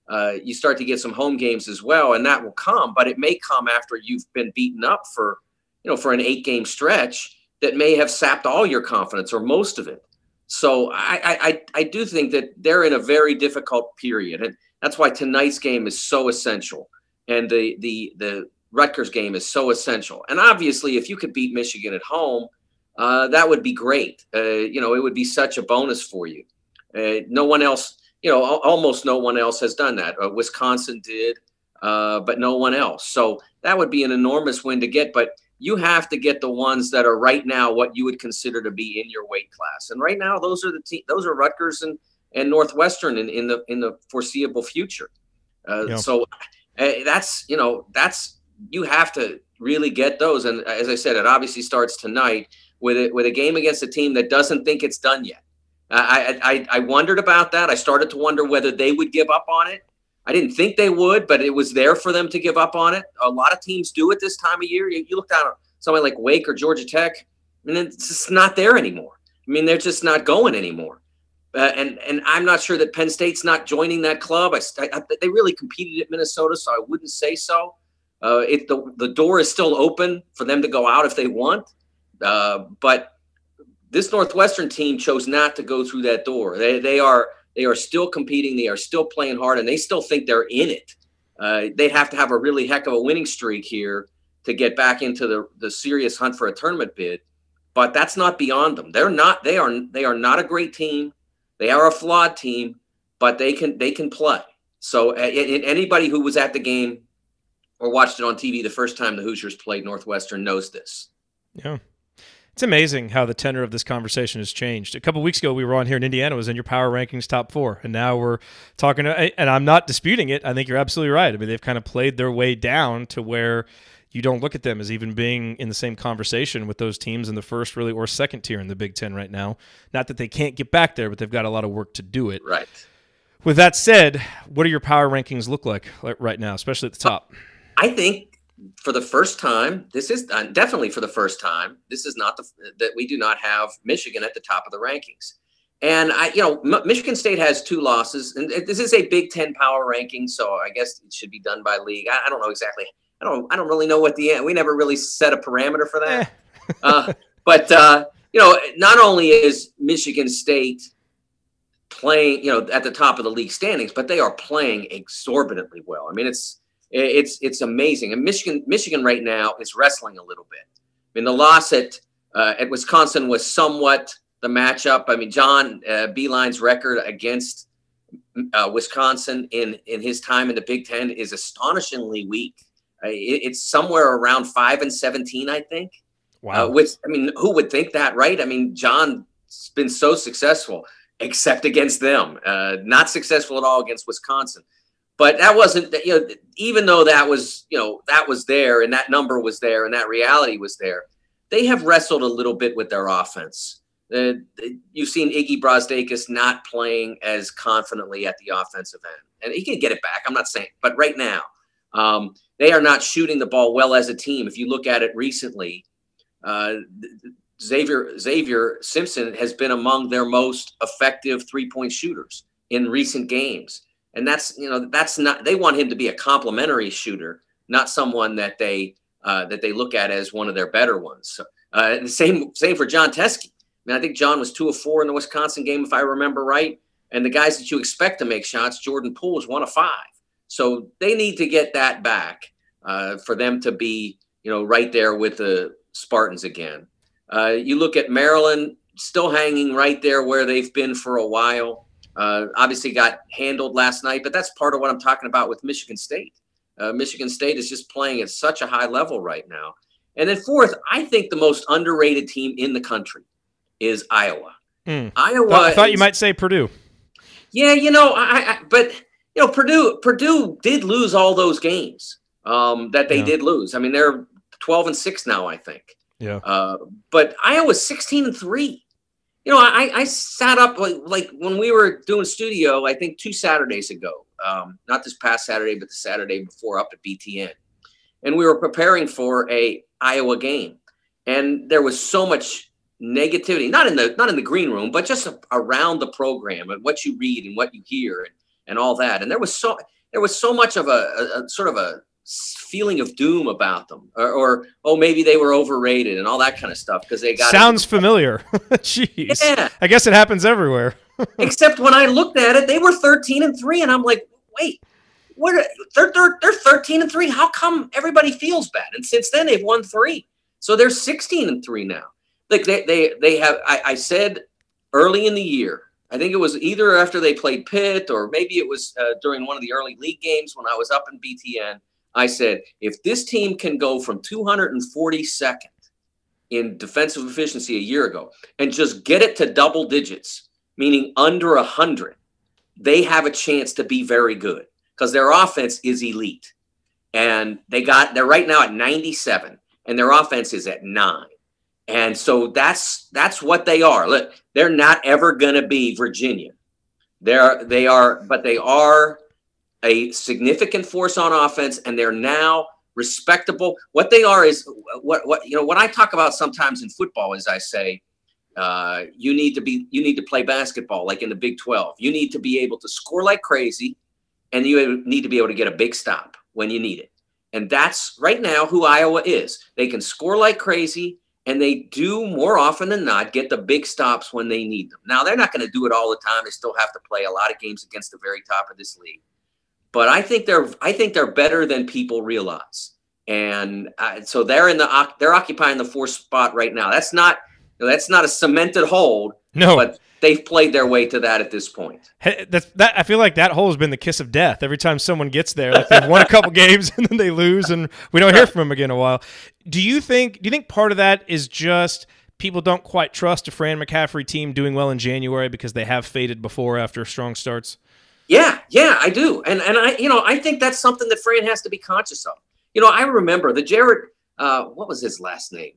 some home games as well, and that will come. But it may come after you've been beaten up for an 8-game stretch that may have sapped all your confidence or most of it. So I do think that they're in a very difficult period, and that's why tonight's game is so essential, and the Rutgers game is so essential. And obviously, if you could beat Michigan at home, that would be great. It would be such a bonus for you. No one else, almost no one else has done that. Wisconsin did, but no one else. So that would be an enormous win to get. But you have to get the ones that are right now what you would consider to be in your weight class. And right now, those are Rutgers and Northwestern in the foreseeable future. So that's you have to really get those. And as I said, it obviously starts tonight with a game against a team that doesn't think it's done yet. I wondered about that. I started to wonder whether they would give up on it. I didn't think they would, but it was there for them to give up on it. A lot of teams do it this time of year. You look down at somebody like Wake or Georgia Tech, and it's just not there anymore. I mean, they're just not going anymore. And I'm not sure that Penn State's not joining that club. They really competed at Minnesota, so I wouldn't say so. The door is still open for them to go out if they want. But this Northwestern team chose not to go through that door. They are still competing. They are still playing hard, and they still think they're in it. They'd have to have a really heck of a winning streak here to get back into the serious hunt for a tournament bid. But that's not beyond them. They are not a great team. They are a flawed team, but they can play. So anybody who was at the game or watched it on TV the first time the Hoosiers played Northwestern knows this. Yeah. It's amazing how the tenor of this conversation has changed. A couple of weeks ago, we were on here in Indiana, was in your power rankings top 4, and now we're talking, and I'm not disputing it. I think you're absolutely right. I mean, they've kind of played their way down to where you don't look at them as even being in the same conversation with those teams in the first really or second tier in the Big Ten right now. Not that they can't get back there, but they've got a lot of work to do it. Right. With that said, what do your power rankings look like right now, especially at the top? I think for the first time, this is definitely for the first time, this is not that we do not have Michigan at the top of the rankings. And Michigan State has 2 losses, and this is a Big Ten power ranking, so I guess it should be done by league. I don't know exactly. I don't really know what we never really set a parameter for that. But not only is Michigan State playing, at the top of the league standings, but they are playing exorbitantly well. I mean, it's amazing. And Michigan right now is wrestling a little bit. I mean, the loss at Wisconsin was somewhat the matchup. I mean, John Beilein's record against Wisconsin in his time in the Big Ten is astonishingly weak. It's somewhere around 5-17, I think. Wow. Who would think that, right? I mean, John's been so successful, except against them. Not successful at all against Wisconsin. But that wasn't, even though that was there, and that number was there, and that reality was there, they have wrestled a little bit with their offense. You've seen Iggy Brosdakis not playing as confidently at the offensive end, and he can get it back. I'm not saying, but right now, they are not shooting the ball well as a team. If you look at it recently, Xavier Simpson has been among their most effective 3-point shooters in recent games. And that's not, they want him to be a complementary shooter, not someone that they look at as one of their better ones. So, the same for John Teske. I mean, I think John was 2 of 4 in the Wisconsin game, if I remember right. And the guys that you expect to make shots, Jordan Poole was 1 of 5. So they need to get that back for them to be, right there with the Spartans again. You look at Maryland, still hanging right there where they've been for a while. Obviously got handled last night, but that's part of what I'm talking about with Michigan State. Michigan State is just playing at such a high level right now. And then fourth, I think the most underrated team in the country is Iowa. Iowa. I thought you might say Purdue. Yeah, but Purdue did lose all those games that they did lose. I mean, they're 12-6 now, I think. Yeah. But Iowa's 16-3. I sat up like when we were doing studio, I think 2 Saturdays ago, not this past Saturday, but the Saturday before up at BTN. And we were preparing for a Iowa game. And there was so much negativity, not in the green room, but just around the program and what you read and what you hear and all that. And there was so much of a sort of a feeling of doom about them or maybe they were overrated and all that kind of stuff because they got sounds familiar. Jeez. Yeah. I guess it happens everywhere. Except when I looked at it, they were 13-3 and I'm like, wait, they're 13-3. How come everybody feels bad? And since then they've won 3. So they're 16-3 now. Like they have, I said early in the year, I think it was either after they played Pitt or maybe it was during one of the early league games when I was up in BTN. I said, if this team can go from 242nd in defensive efficiency a year ago and just get it to double digits, meaning under 100, they have a chance to be very good because their offense is elite. And they're right now at 97 and their offense is at 9. And so that's what they are. Look, they're not ever going to be Virginia. They are a significant force on offense, and they're now respectable. What they are is what I talk about sometimes in football is I say, you need to play basketball like in the Big 12. You need to be able to score like crazy, and you need to be able to get a big stop when you need it. And that's right now who Iowa is. They can score like crazy, and they do more often than not get the big stops when they need them. Now, they're not going to do it all the time. They still have to play a lot of games against the very top of this league. But I think they're better than people realize, and so they're occupying the 4th spot right now. That's not a cemented hold, no, but they've played their way to that at this point. I feel like that hole has been the kiss of death every time someone gets there. Like they've won a couple games and then they lose, and we don't hear from them again in a while. Do you think part of that is just people don't quite trust a Fran McCaffrey team doing well in January because they have faded before after strong starts? Yeah, I do. And I think that's something that Fran has to be conscious of. I remember the Jared, what was his last name?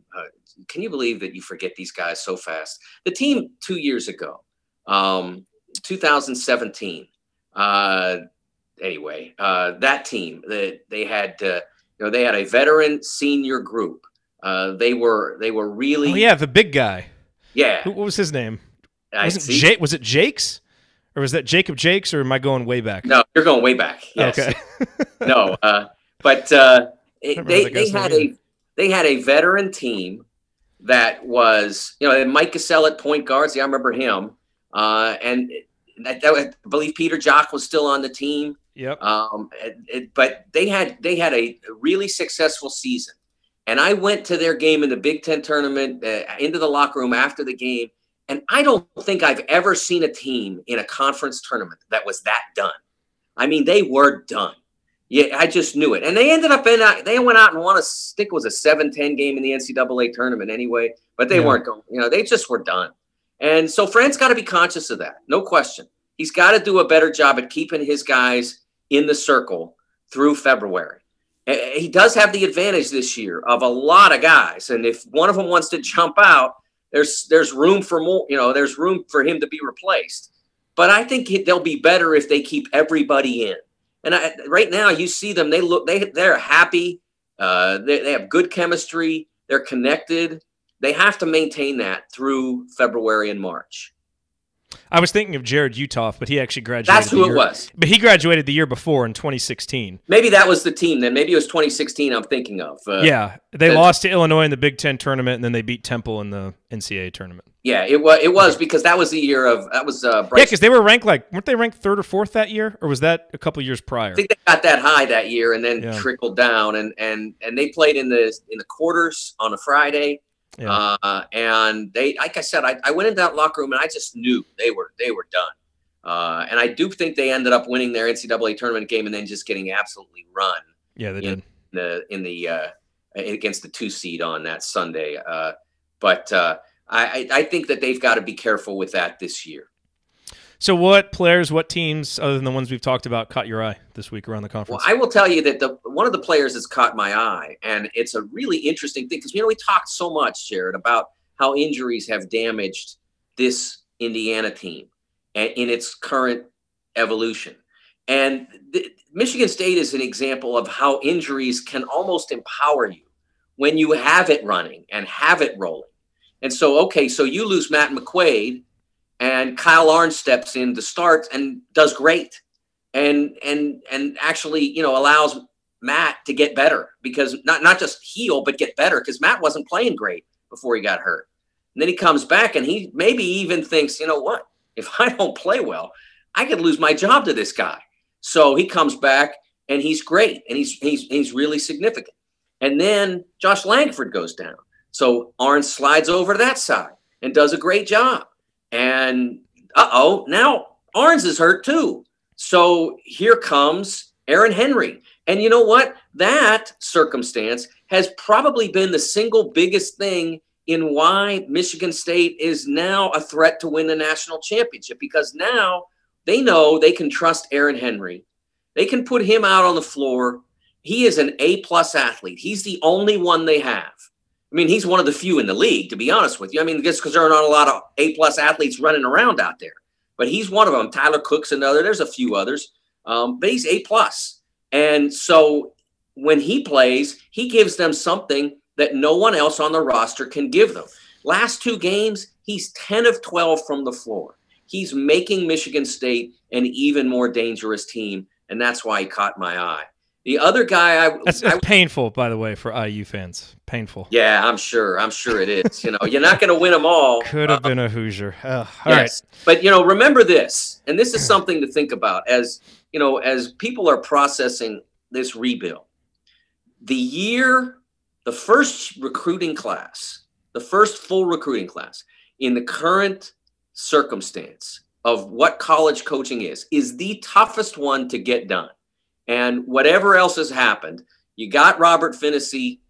Can you believe that you forget these guys so fast? The team 2 years ago, 2017. Anyway, that team, they had a veteran senior group. They were really. Oh yeah, the big guy. Yeah. What was his name? Was it Jake's? Or was that Jacob Jakes, or am I going way back? No, you're going way back. Yes. Okay. No, but they had a veteran team that was, Mike Cassell at point guard. See, I remember him. And I believe Peter Jock was still on the team. Yep. But they had a really successful season. And I went to their game in the Big Ten tournament, into the locker room after the game. And I don't think I've ever seen a team in a conference tournament that was that done. I mean, they were done. Yeah, I just knew it. And they ended up they went out and won I think it was a 7-10 game in the NCAA tournament anyway, but they weren't going, they just were done. And so Fran's got to be conscious of that. No question. He's got to do a better job at keeping his guys in the circle through February. He does have the advantage this year of a lot of guys. And if one of them wants to jump out, there's room for more, there's room for him to be replaced. But I think they'll be better if they keep everybody in. And right now you see them, they're happy. They have good chemistry. They're connected. They have to maintain that through February and March. I was thinking of Jared Utoff, but he actually graduated. That's who it was. But he graduated the year before in 2016. Maybe that was the team then. Maybe it was 2016 I'm thinking of. Yeah, they lost to Illinois in the Big Ten tournament, and then they beat Temple in the NCAA tournament. Yeah, it was because that was the year of Yeah, because they were ranked weren't they ranked third or fourth that year, or was that a couple years prior? I think they got that high that year and then trickled down, and they played in the quarters on a Friday. Yeah. And they, like I said, I went into that locker room and I just knew they were done. And I do think they ended up winning their NCAA tournament game and then just getting absolutely run. Yeah, they did. Against the 2 seed on that Sunday. But I think that they've got to be careful with that this year. So what players, what teams, other than the ones we've talked about, caught your eye this week around the conference? Well, I will tell you that one of the players that's caught my eye, and it's a really interesting thing, because, we talked so much, Jared, about how injuries have damaged this Indiana team in its current evolution. And Michigan State is an example of how injuries can almost empower you when you have it running and have it rolling. And so you lose Matt McQuaid, and Kyle Arndt steps in to start and does great, and actually, allows Matt to get better, because not just heal, but get better, because Matt wasn't playing great before he got hurt. And then he comes back and he maybe even thinks, you know what, if I don't play well, I could lose my job to this guy. So he comes back and he's great, and he's really significant. And then Josh Langford goes down. So Arndt slides over to that side and does a great job. And now Arns is hurt too. So here comes Aaron Henry. And you know what? That circumstance has probably been the single biggest thing in why Michigan State is now a threat to win the national championship, because now they know they can trust Aaron Henry. They can put him out on the floor. He is an A-plus athlete. He's the only one they have. I mean, he's one of the few in the league, to be honest with you. I mean, just because there are not a lot of A-plus athletes running around out there. But he's one of them. Tyler Cook's another. There's a few others. But he's A-plus. And so when he plays, he gives them something that no one else on the roster can give them. Last 2 games, he's 10 of 12 from the floor. He's making Michigan State an even more dangerous team, and that's why he caught my eye. The other guy, that's painful, by the way, for IU fans. Painful. Yeah, I'm sure it is. You're not going to win them all. Could have been a Hoosier. All yes. Right. But remember this, and this is something to think about as people are processing this rebuild. The first recruiting class, the first full recruiting class in the current circumstance of what college coaching is the toughest one to get done. And whatever else has happened, you got Robert Finney,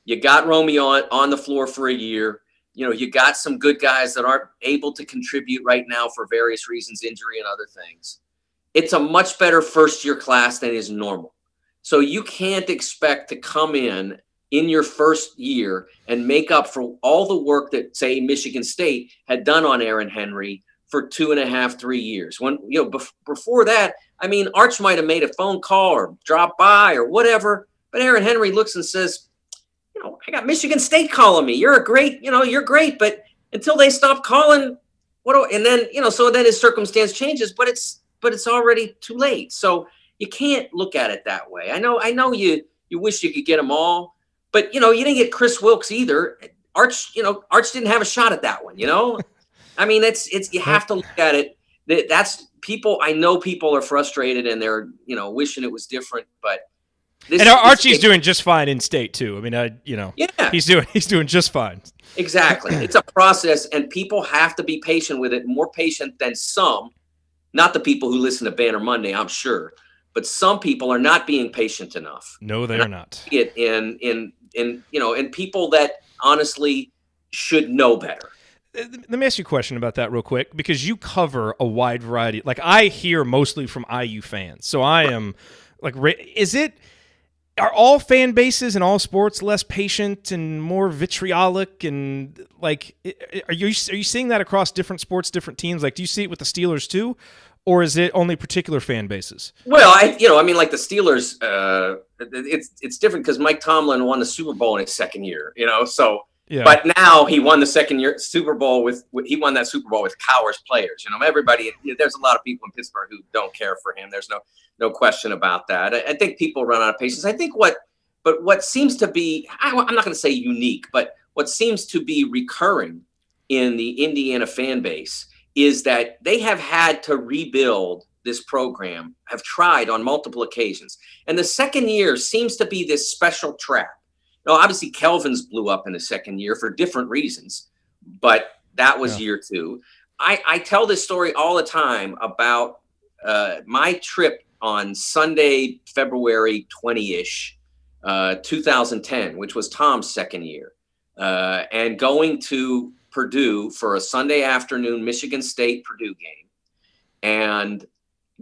you got Romeo on the floor for a year. You got some good guys that aren't able to contribute right now for various reasons, injury and other things. It's a much better first-year class than is normal. So you can't expect to come in your first year and make up for all the work that, say, Michigan State had done on Aaron Henry for 2.5, 3 years. When before that, I mean, Arch might have made a phone call or dropped by or whatever, but Aaron Henry looks and says, I got Michigan State calling me. You're great, but until they stop calling, and then so then his circumstance changes, but it's already too late. So you can't look at it that way. I know you wish you could get them all, but you didn't get Chris Wilkes either. Arch didn't have a shot at that one. I mean, it's you have to look at it. That's people. I know people are frustrated and they're wishing it was different, but Archie's doing just fine in state too. I mean, yeah, he's doing just fine. Exactly. It's a process, and people have to be patient with it. More patient than some, not the people who listen to Banner Monday, I'm sure, but some people are not being patient enough. No, they're not. It in people that honestly should know better. Let me ask you a question about that real quick, because you cover a wide variety. Like, I hear mostly from IU fans, so I am like, are all fan bases in all sports less patient and more vitriolic? And like, are you seeing that across different sports, different teams? Like, do you see it with the Steelers too, or is it only particular fan bases? Well, like the Steelers, it's different because Mike Tomlin won the Super Bowl in his second year, so. Yeah. But now he won the second year Super Bowl with Cowher's players. Everybody. There's a lot of people in Pittsburgh who don't care for him. There's no question about that. I think people run out of patience. I think what seems to be, I'm not going to say unique, but what seems to be recurring in the Indiana fan base is that they have had to rebuild this program, have tried on multiple occasions. And the second year seems to be this special trap. Now, obviously, Kelvin's blew up in the second year for different reasons, but that was year 2. I tell this story all the time about my trip on Sunday, February 20-ish, 2010, which was Tom's second year, and going to Purdue for a Sunday afternoon Michigan State Purdue game, and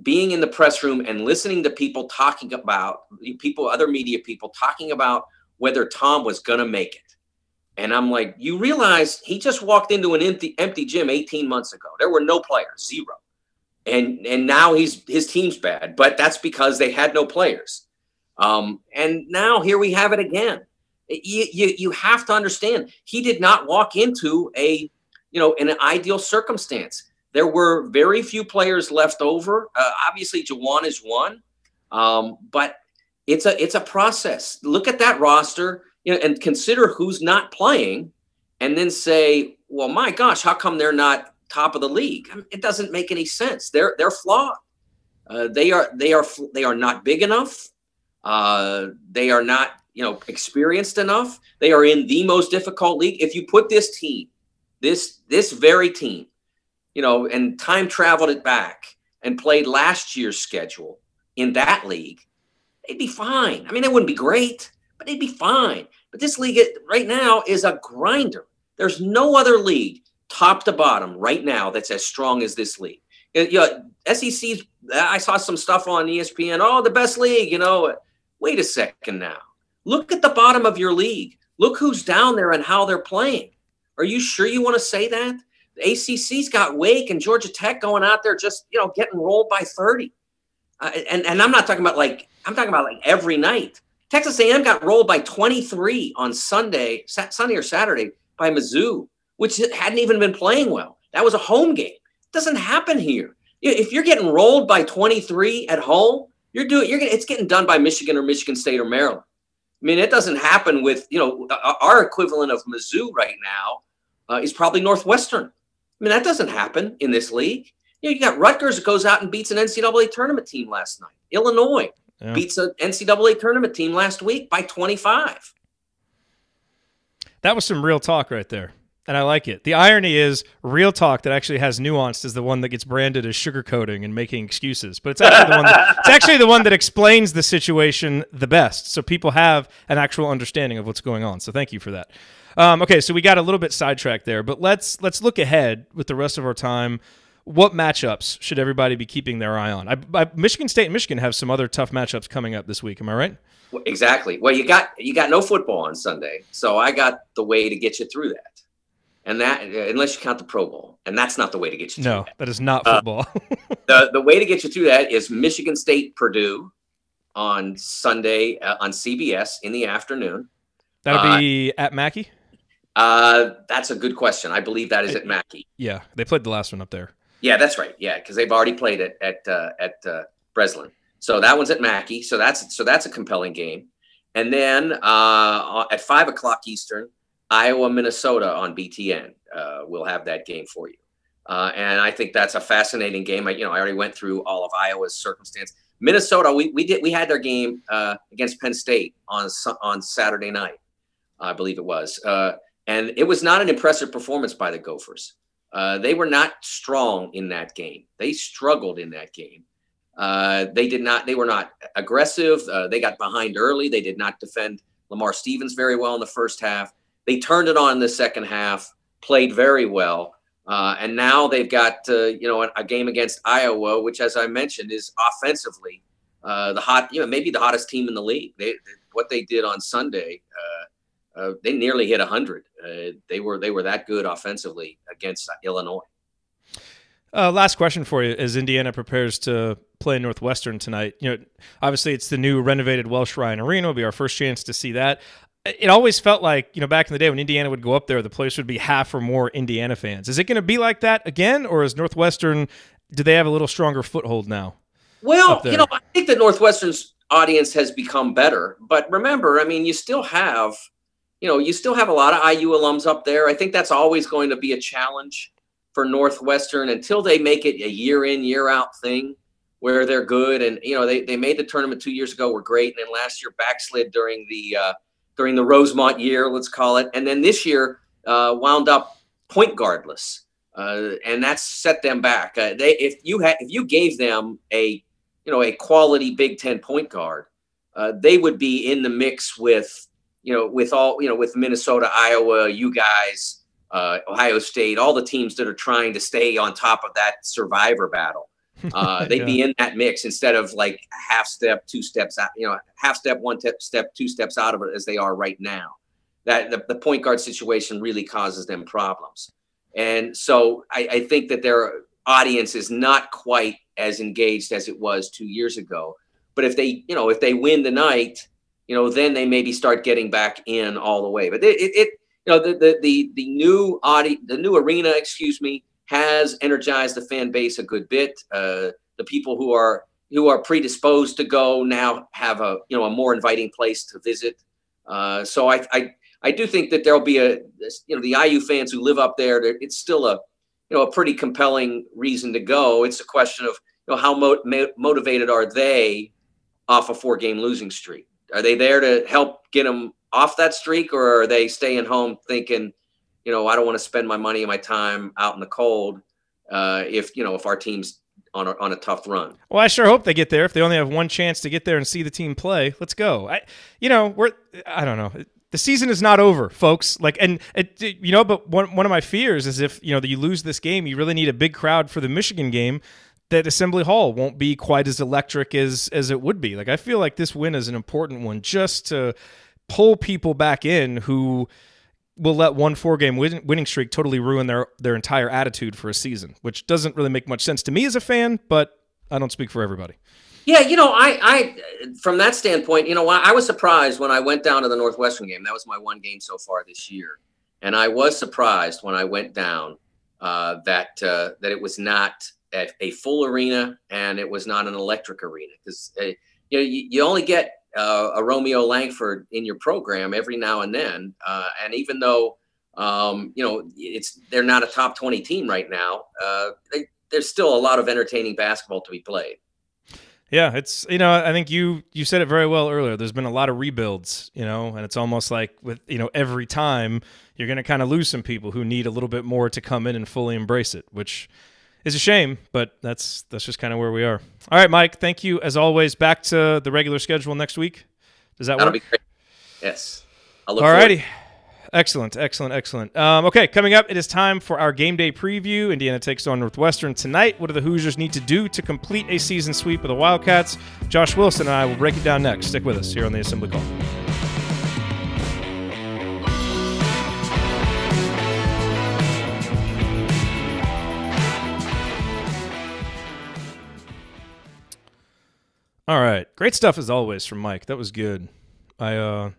being in the press room and listening to people talking about other media people talking about whether Tom was going to make it. And I'm like, you realize he just walked into an empty gym 18 months ago. There were no players, 0. And now his team's bad, but that's because they had no players. And now here we have it again. You have to understand, he did not walk into an ideal circumstance. There were very few players left over. Obviously, Jawan is one, but it's a process. Look at that roster, and consider who's not playing, and then say, well, my gosh, how come they're not top of the league? I mean, it doesn't make any sense. They're flawed. They are not big enough. They are not experienced enough. They are in the most difficult league. If you put this team, this very team, and time traveled it back and played last year's schedule in that league, they'd be fine. I mean, they wouldn't be great, but they'd be fine. But this league right now is a grinder. There's no other league top to bottom right now that's as strong as this league. SEC's, I saw some stuff on ESPN. Oh, the best league, Wait a second now. Look at the bottom of your league. Look who's down there and how they're playing. Are you sure you want to say that? The ACC's got Wake and Georgia Tech going out there just, getting rolled by 30. And I'm not talking about I'm talking about every night. Texas A&M got rolled by 23 on Sunday or Saturday by Mizzou, which hadn't even been playing well. That was a home game. It doesn't happen here. If you're getting rolled by 23 at home, it's getting done by Michigan or Michigan State or Maryland. I mean, it doesn't happen with, our equivalent of Mizzou right now is probably Northwestern. I mean, that doesn't happen in this league. You got Rutgers that goes out and beats an NCAA tournament team last night. Illinois beats an NCAA tournament team last week by 25. That was some real talk right there, and I like it. The irony is real talk that actually has nuance is the one that gets branded as sugarcoating and making excuses. But it's actually the one that explains the situation the best, so people have an actual understanding of what's going on. So thank you for that. Okay, so we got a little bit sidetracked there, but let's look ahead with the rest of our time. What matchups should everybody be keeping their eye on? Michigan State and Michigan have some other tough matchups coming up this week. Am I right? Well, exactly. Well, you got no football on Sunday, so I got the way to get you through that. And that, unless you count the Pro Bowl, and that's not the way to get you through that. No, that is not football. The way to get you through that is Michigan State Purdue on Sunday on CBS in the afternoon. That'll be at Mackey? That's a good question. I believe that is at Mackey. Yeah, they played the last one up there. Yeah, that's right. Yeah, because they've already played it at Breslin. So that one's at Mackey. So that's a compelling game. And then at 5:00 Eastern, Iowa, Minnesota on BTN. We'll have that game for you. And I think that's a fascinating game. I already went through all of Iowa's circumstance. Minnesota, we had their game against Penn State on Saturday night, I believe it was. And it was not an impressive performance by the Gophers. They were not strong in that game. They struggled in that game. They were not aggressive. They got behind early. They did not defend Lamar Stevens very well in the first half. They turned it on in the second half, played very well. And now they've got, a game against Iowa, which, as I mentioned, is offensively maybe the hottest team in the league. What they did on Sunday, they nearly hit 100. They were that good offensively against Illinois. Last question for you as Indiana prepares to play Northwestern tonight. Obviously it's the new renovated Welsh Ryan Arena. It'll be our first chance to see that. It always felt like, back in the day when Indiana would go up there, the place would be half or more Indiana fans. Is it going to be like that again, or is Northwestern, do they have a little stronger foothold now? Well, I think that Northwestern's audience has become better. But remember, you still have, you still have a lot of IU alums up there. I think that's always going to be a challenge for Northwestern until they make it a year in, year out thing where they're good. And, they made the tournament 2 years ago, were great. And then last year backslid during the Rosemont year, let's call it. And then this year wound up point guardless. And that's set them back. If you gave them a quality Big Ten point guard, they would be in the mix with Minnesota, Iowa, you guys, Ohio State, all the teams that are trying to stay on top of that survivor battle. They'd be in that mix instead of like half step, 2 steps out, half step, 1 step, 2 steps out of it as they are right now. That the point guard situation really causes them problems. And so I think that their audience is not quite as engaged as it was 2 years ago. But if they win the night, then they maybe start getting back in all the way. But the new arena, has energized the fan base a good bit. The people who are predisposed to go now have a more inviting place to visit. So I do think that there'll be the IU fans who live up there. It's still a pretty compelling reason to go. It's a question of how motivated are they off a 4-game losing streak? Are they there to help get them off that streak, or are they staying home thinking, I don't want to spend my money and my time out in the cold if our team's on a tough run? Well, I sure hope they get there. If they only have one chance to get there and see the team play, let's go. I don't know. The season is not over, folks. But one of my fears is if you lose this game, you really need a big crowd for the Michigan game. That Assembly Hall won't be quite as electric as it would be. Like, I feel like this win is an important one just to pull people back in who will let one 4-game winning streak totally ruin their entire attitude for a season, which doesn't really make much sense to me as a fan, but I don't speak for everybody. Yeah, I from that standpoint, I was surprised when I went down to the Northwestern game. That was my one game so far this year. And I was surprised when I went down that it was not a full arena and it was not an electric arena, because you only get a Romeo Langford in your program every now and then, and even though they're not a top 20 team right now, there's still a lot of entertaining basketball to be played. Yeah, it's I think you said it very well earlier. There's been a lot of rebuilds, and it's almost like with every time you're going to kind of lose some people who need a little bit more to come in and fully embrace it, which is a shame, but that's just kind of where we are. All right, Mike, thank you as always. Back to the regular schedule next week. Does that work? That'll be great. Yes. I'll look All righty. forward. Excellent. Okay, coming up, it is time for our game day preview. Indiana takes on Northwestern tonight. What do the Hoosiers need to do to complete a season sweep of the Wildcats? Josh Wilson and I will break it down next. Stick with us here on the Assembly Call. All right. Great stuff as always from Mike. That was good. I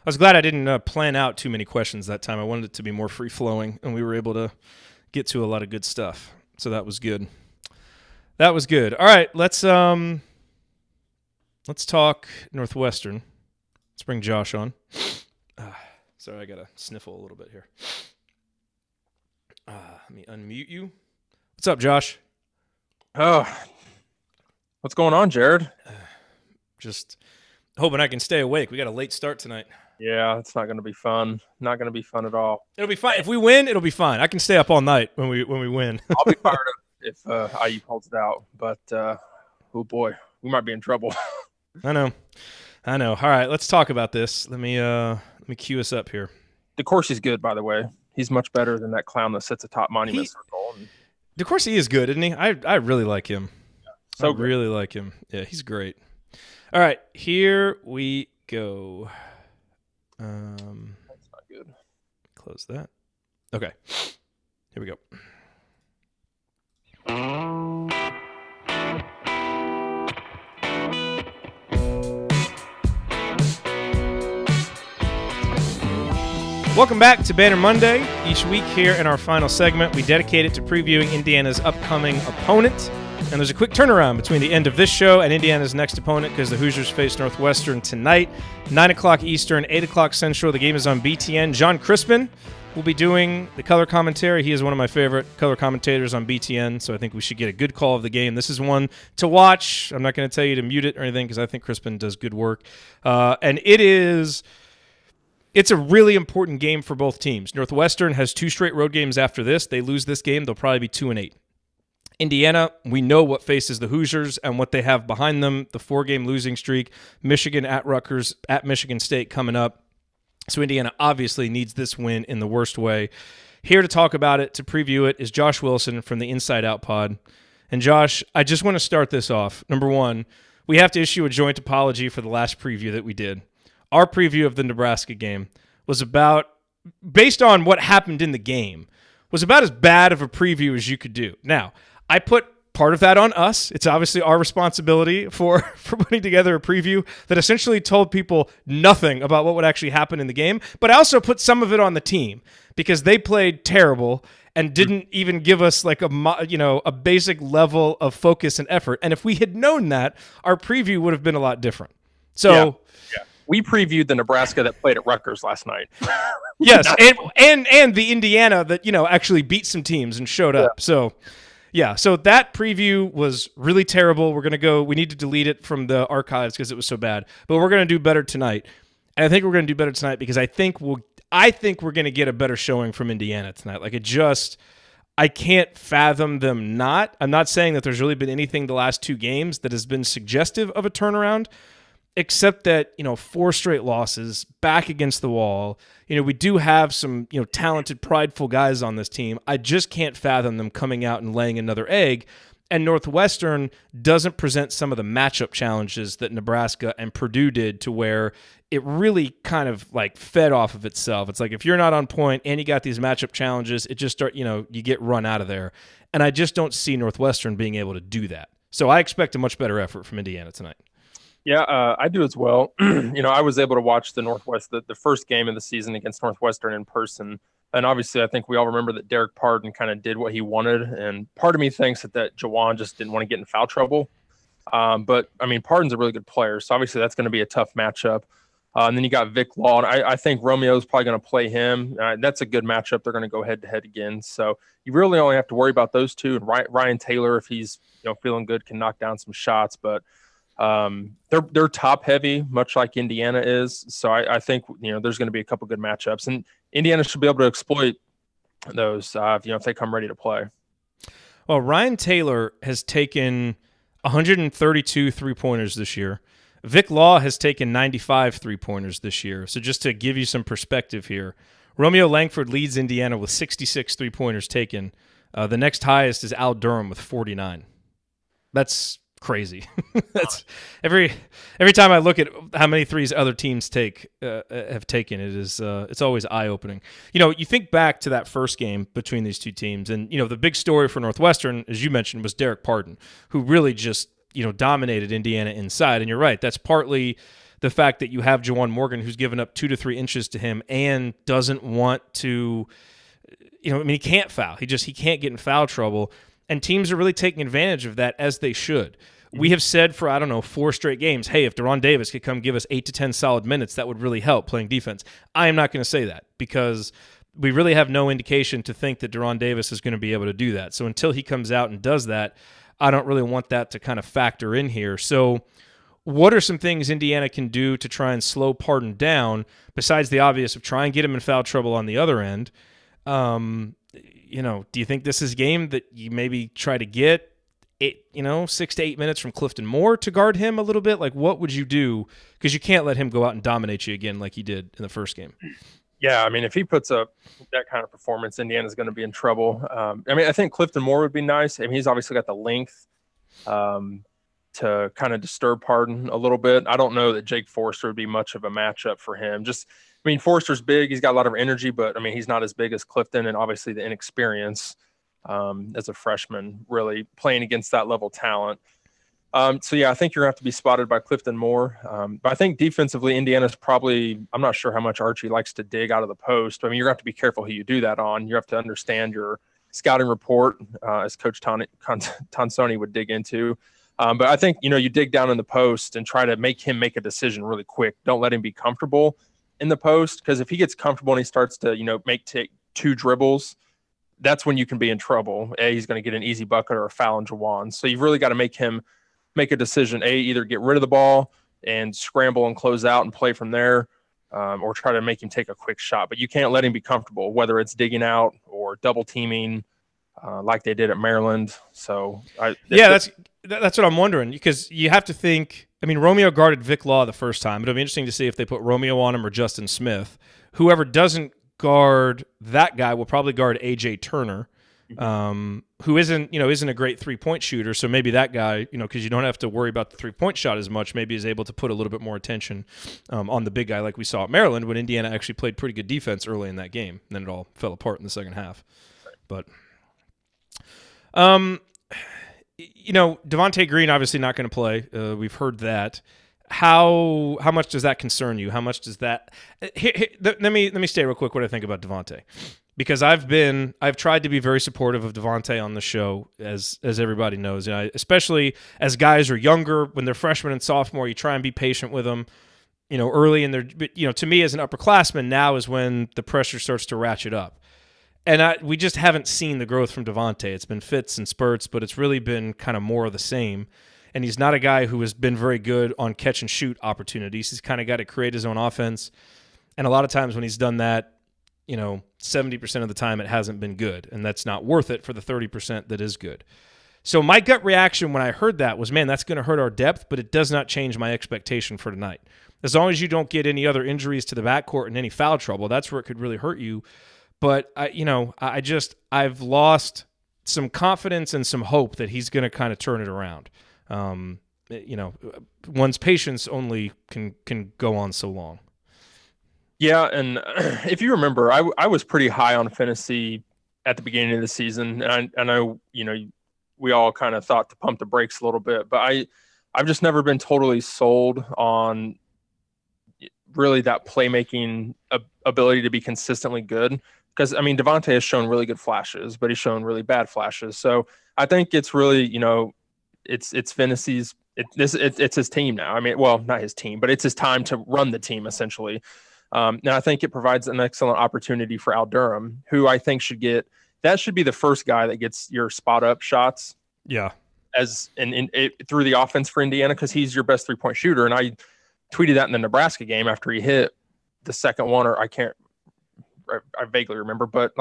was glad I didn't plan out too many questions that time. I wanted it to be more free-flowing, and we were able to get to a lot of good stuff. So that was good. All right, let's talk Northwestern. Let's bring Josh on. Sorry, I got to sniffle a little bit here. Let me unmute you. What's up, Josh? Oh, what's going on, Jared? Just hoping I can stay awake. We got a late start tonight. Yeah, it's not going to be fun. Not going to be fun at all. It'll be fine. If we win, it'll be fine. I can stay up all night when we win. I'll be fired up if IU pulls it out. But, oh, boy, we might be in trouble. I know. All right, let's talk about this. Let me cue us up here. DeCourcy's good, by the way. He's much better than that clown that sits atop Monument Circle. DeCourcy is good, isn't he? I really like him. So I really like him. Yeah, he's great. All right, here we go. That's not good. Close that. Okay, here we go. Welcome back to Banner Monday. Each week here in our final segment, we dedicate it to previewing Indiana's upcoming opponent. And there's a quick turnaround between the end of this show and Indiana's next opponent because the Hoosiers face Northwestern tonight, 9 o'clock Eastern, 8 o'clock Central. The game is on BTN. John Crispin will be doing the color commentary. He is one of my favorite color commentators on BTN, so I think we should get a good call of the game. This is one to watch. I'm not going to tell you to mute it or anything because I think Crispin does good work. And it's a really important game for both teams. Northwestern has 2 straight road games after this. They lose this game, they'll probably be 2-8. Indiana, we know what faces the Hoosiers and what they have behind them, the 4-game losing streak, Michigan at Rutgers, at Michigan State coming up. So Indiana obviously needs this win in the worst way. Here to talk about it, to preview it, is Josh Wilson from the Inside Out Pod. And Josh, I just want to start this off. Number one, we have to issue a joint apology for the last preview that we did. Our preview of the Nebraska game was about, based on what happened in the game, was about as bad of a preview as you could do. Now, I put part of that on us. It's obviously our responsibility for putting together a preview that essentially told people nothing about what would actually happen in the game. But I also put some of it on the team because they played terrible and didn't even give us like a basic level of focus and effort. And if we had known that, our preview would have been a lot different. So yeah. We previewed the Nebraska that played at Rutgers last night. Yes, and the Indiana that actually beat some teams and showed up. So. Yeah, so that preview was really terrible. We need to delete it from the archives because it was so bad. But we're going to do better tonight. And I think we're going to do better tonight because I think we're going to get a better showing from Indiana tonight. I can't fathom them not. I'm not saying that there's really been anything the last 2 games that has been suggestive of a turnaround, except that, 4 straight losses, back against the wall. We do have some, talented, prideful guys on this team. I just can't fathom them coming out and laying another egg. And Northwestern doesn't present some of the matchup challenges that Nebraska and Purdue did, to where it really kind of fed off of itself. It's like if you're not on point and you got these matchup challenges, it just you get run out of there. And I just don't see Northwestern being able to do that. So I expect a much better effort from Indiana tonight. Yeah, I do as well. I was able to watch the first game of the season against Northwestern in person. And obviously, I think we all remember that Derek Pardon kind of did what he wanted. And part of me thinks that Jawan just didn't want to get in foul trouble. But, Pardon's a really good player. So obviously, that's going to be a tough matchup. And then you got Vic Law. And I think Romeo's probably going to play him. That's a good matchup. They're going to go head-to-head again. So you really only have to worry about those two. And Ryan Taylor, if he's feeling good, can knock down some shots. But they're top heavy, much like Indiana is. So I think there's going to be a couple good matchups, and Indiana should be able to exploit those if they come ready to play. Well, Ryan Taylor has taken 132 3-pointers this year. Vic Law has taken 95 3-pointers this year. So just to give you some perspective here, Romeo Langford leads Indiana with 66 3-pointers taken. The next highest is Al Durham with 49. That's crazy. That's every time I look at how many threes other teams have taken, it's always eye-opening. You think back to that first game between these two teams, and the big story for Northwestern, as you mentioned, was Derek Pardon, who really just dominated Indiana inside. And you're right, that's partly the fact that you have Juwan Morgan, who's given up 2 to 3 inches to him and doesn't want to. He can't foul. He can't get in foul trouble. And teams are really taking advantage of that, as they should. We have said for, 4 straight games, hey, if Deron Davis could come give us 8 to 10 solid minutes, that would really help playing defense. I am not going to say that because we really have no indication to think that Deron Davis is going to be able to do that. So until he comes out and does that, I don't really want that to kind of factor in here. So what are some things Indiana can do to try and slow Pardon down, besides the obvious of try and get him in foul trouble on the other end? Do you think this is a game that you maybe try to get 6 to 8 minutes from Clifton Moore to guard him a little bit? What would you do? Because you can't let him go out and dominate you again like he did in the first game. Yeah, if he puts up that kind of performance, Indiana's going to be in trouble. I think Clifton Moore would be nice. He's obviously got the length to kind of disturb Pardon a little bit. I don't know that Jake Forster would be much of a matchup for him. Forster's big. He's got a lot of energy, but, he's not as big as Clifton, and obviously the inexperience as a freshman really playing against that level talent. I think you're going to have to be spotted by Clifton Moore. But I think defensively, Indiana's probably – I'm not sure how much Archie likes to dig out of the post. You're going to have to be careful who you do that on. You have to understand your scouting report, as Coach Tonsoni would dig into. But I think, you dig down in the post and try to make him make a decision really quick. Don't let him be comfortable in the post, because if he gets comfortable and he starts to, take 2 dribbles, that's when you can be in trouble. He's going to get an easy bucket or a foul in Jawan. So you've really got to make him make a decision. Either get rid of the ball and scramble and close out and play from there, or try to make him take a quick shot. But you can't let him be comfortable, whether it's digging out or double teaming, like they did at Maryland. So that's what I'm wondering, because you have to think. I mean, Romeo guarded Vic Law the first time. It'll be interesting to see if they put Romeo on him or Justin Smith. Whoever doesn't guard that guy will probably guard AJ Turner, who isn't a great 3-point shooter. So maybe that guy, because you don't have to worry about the 3-point shot as much, maybe is able to put a little bit more attention on the big guy, like we saw at Maryland when Indiana actually played pretty good defense early in that game. And then it all fell apart in the second half. But Devontae Green obviously not going to play. We've heard that. How much does that concern you? How much does that? Let me stay real quick what I think about Devontae, because I've tried to be very supportive of Devontae on the show, as everybody knows. Especially as guys are younger, when they're freshmen and sophomore, you try and be patient with them. Early in their, to me as an upperclassman, now is when the pressure starts to ratchet up. And we just haven't seen the growth from Devontae. It's been fits and spurts, but it's really been kind of more of the same. And he's not a guy who has been very good on catch and shoot opportunities. He's kind of got to create his own offense. And a lot of times when he's done that, 70% of the time it hasn't been good. And that's not worth it for the 30% that is good. So my gut reaction when I heard that was, man, that's going to hurt our depth, but it does not change my expectation for tonight. As long as you don't get any other injuries to the backcourt and any foul trouble, that's where it could really hurt you. But I've lost some confidence and some hope that he's going to kind of turn it around. One's patience only can go on so long. Yeah, and if you remember, I was pretty high on Fantasy at the beginning of the season, and I know we all kind of thought to pump the brakes a little bit, but I've just never been totally sold on really that playmaking ability to be consistently good. Because, Devontae has shown really good flashes, but he's shown really bad flashes. So I think it's really, it's Fantasy's, it's his team now. Not his team, but it's his time to run the team, essentially. And I think it provides an excellent opportunity for Al Durham, who I think should be the first guy that gets your spot up shots. Yeah. Through the offense for Indiana, because he's your best 3-point shooter. And I tweeted that in the Nebraska game after he hit the second one, or I vaguely remember, but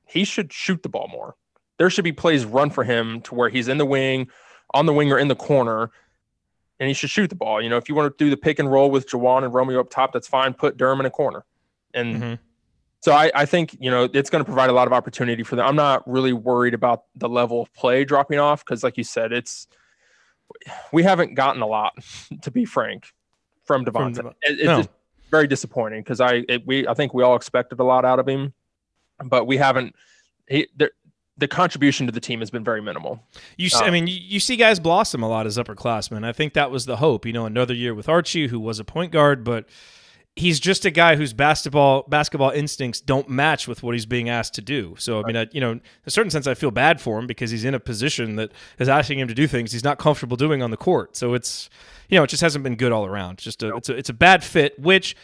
he should shoot the ball more. There should be plays run for him to where he's in the wing, on the wing, or in the corner, and he should shoot the ball. If you want to do the pick and roll with Jawan and Romeo up top, that's fine. Put Durham in a corner. And so I think, it's going to provide a lot of opportunity for them. I'm not really worried about the level of play dropping off because, like you said, we haven't gotten a lot, to be frank, from Devontae. It's just very disappointing because I think we all expected a lot out of him, but we haven't. The contribution to the team has been very minimal. You see guys blossom a lot as upperclassmen. I think that was the hope. Another year with Archie, who was a point guard, but he's just a guy whose basketball instincts don't match with what he's being asked to do. So, in a certain sense, I feel bad for him because he's in a position that is asking him to do things he's not comfortable doing on the court. So it's, it just hasn't been good all around. It's a bad fit, which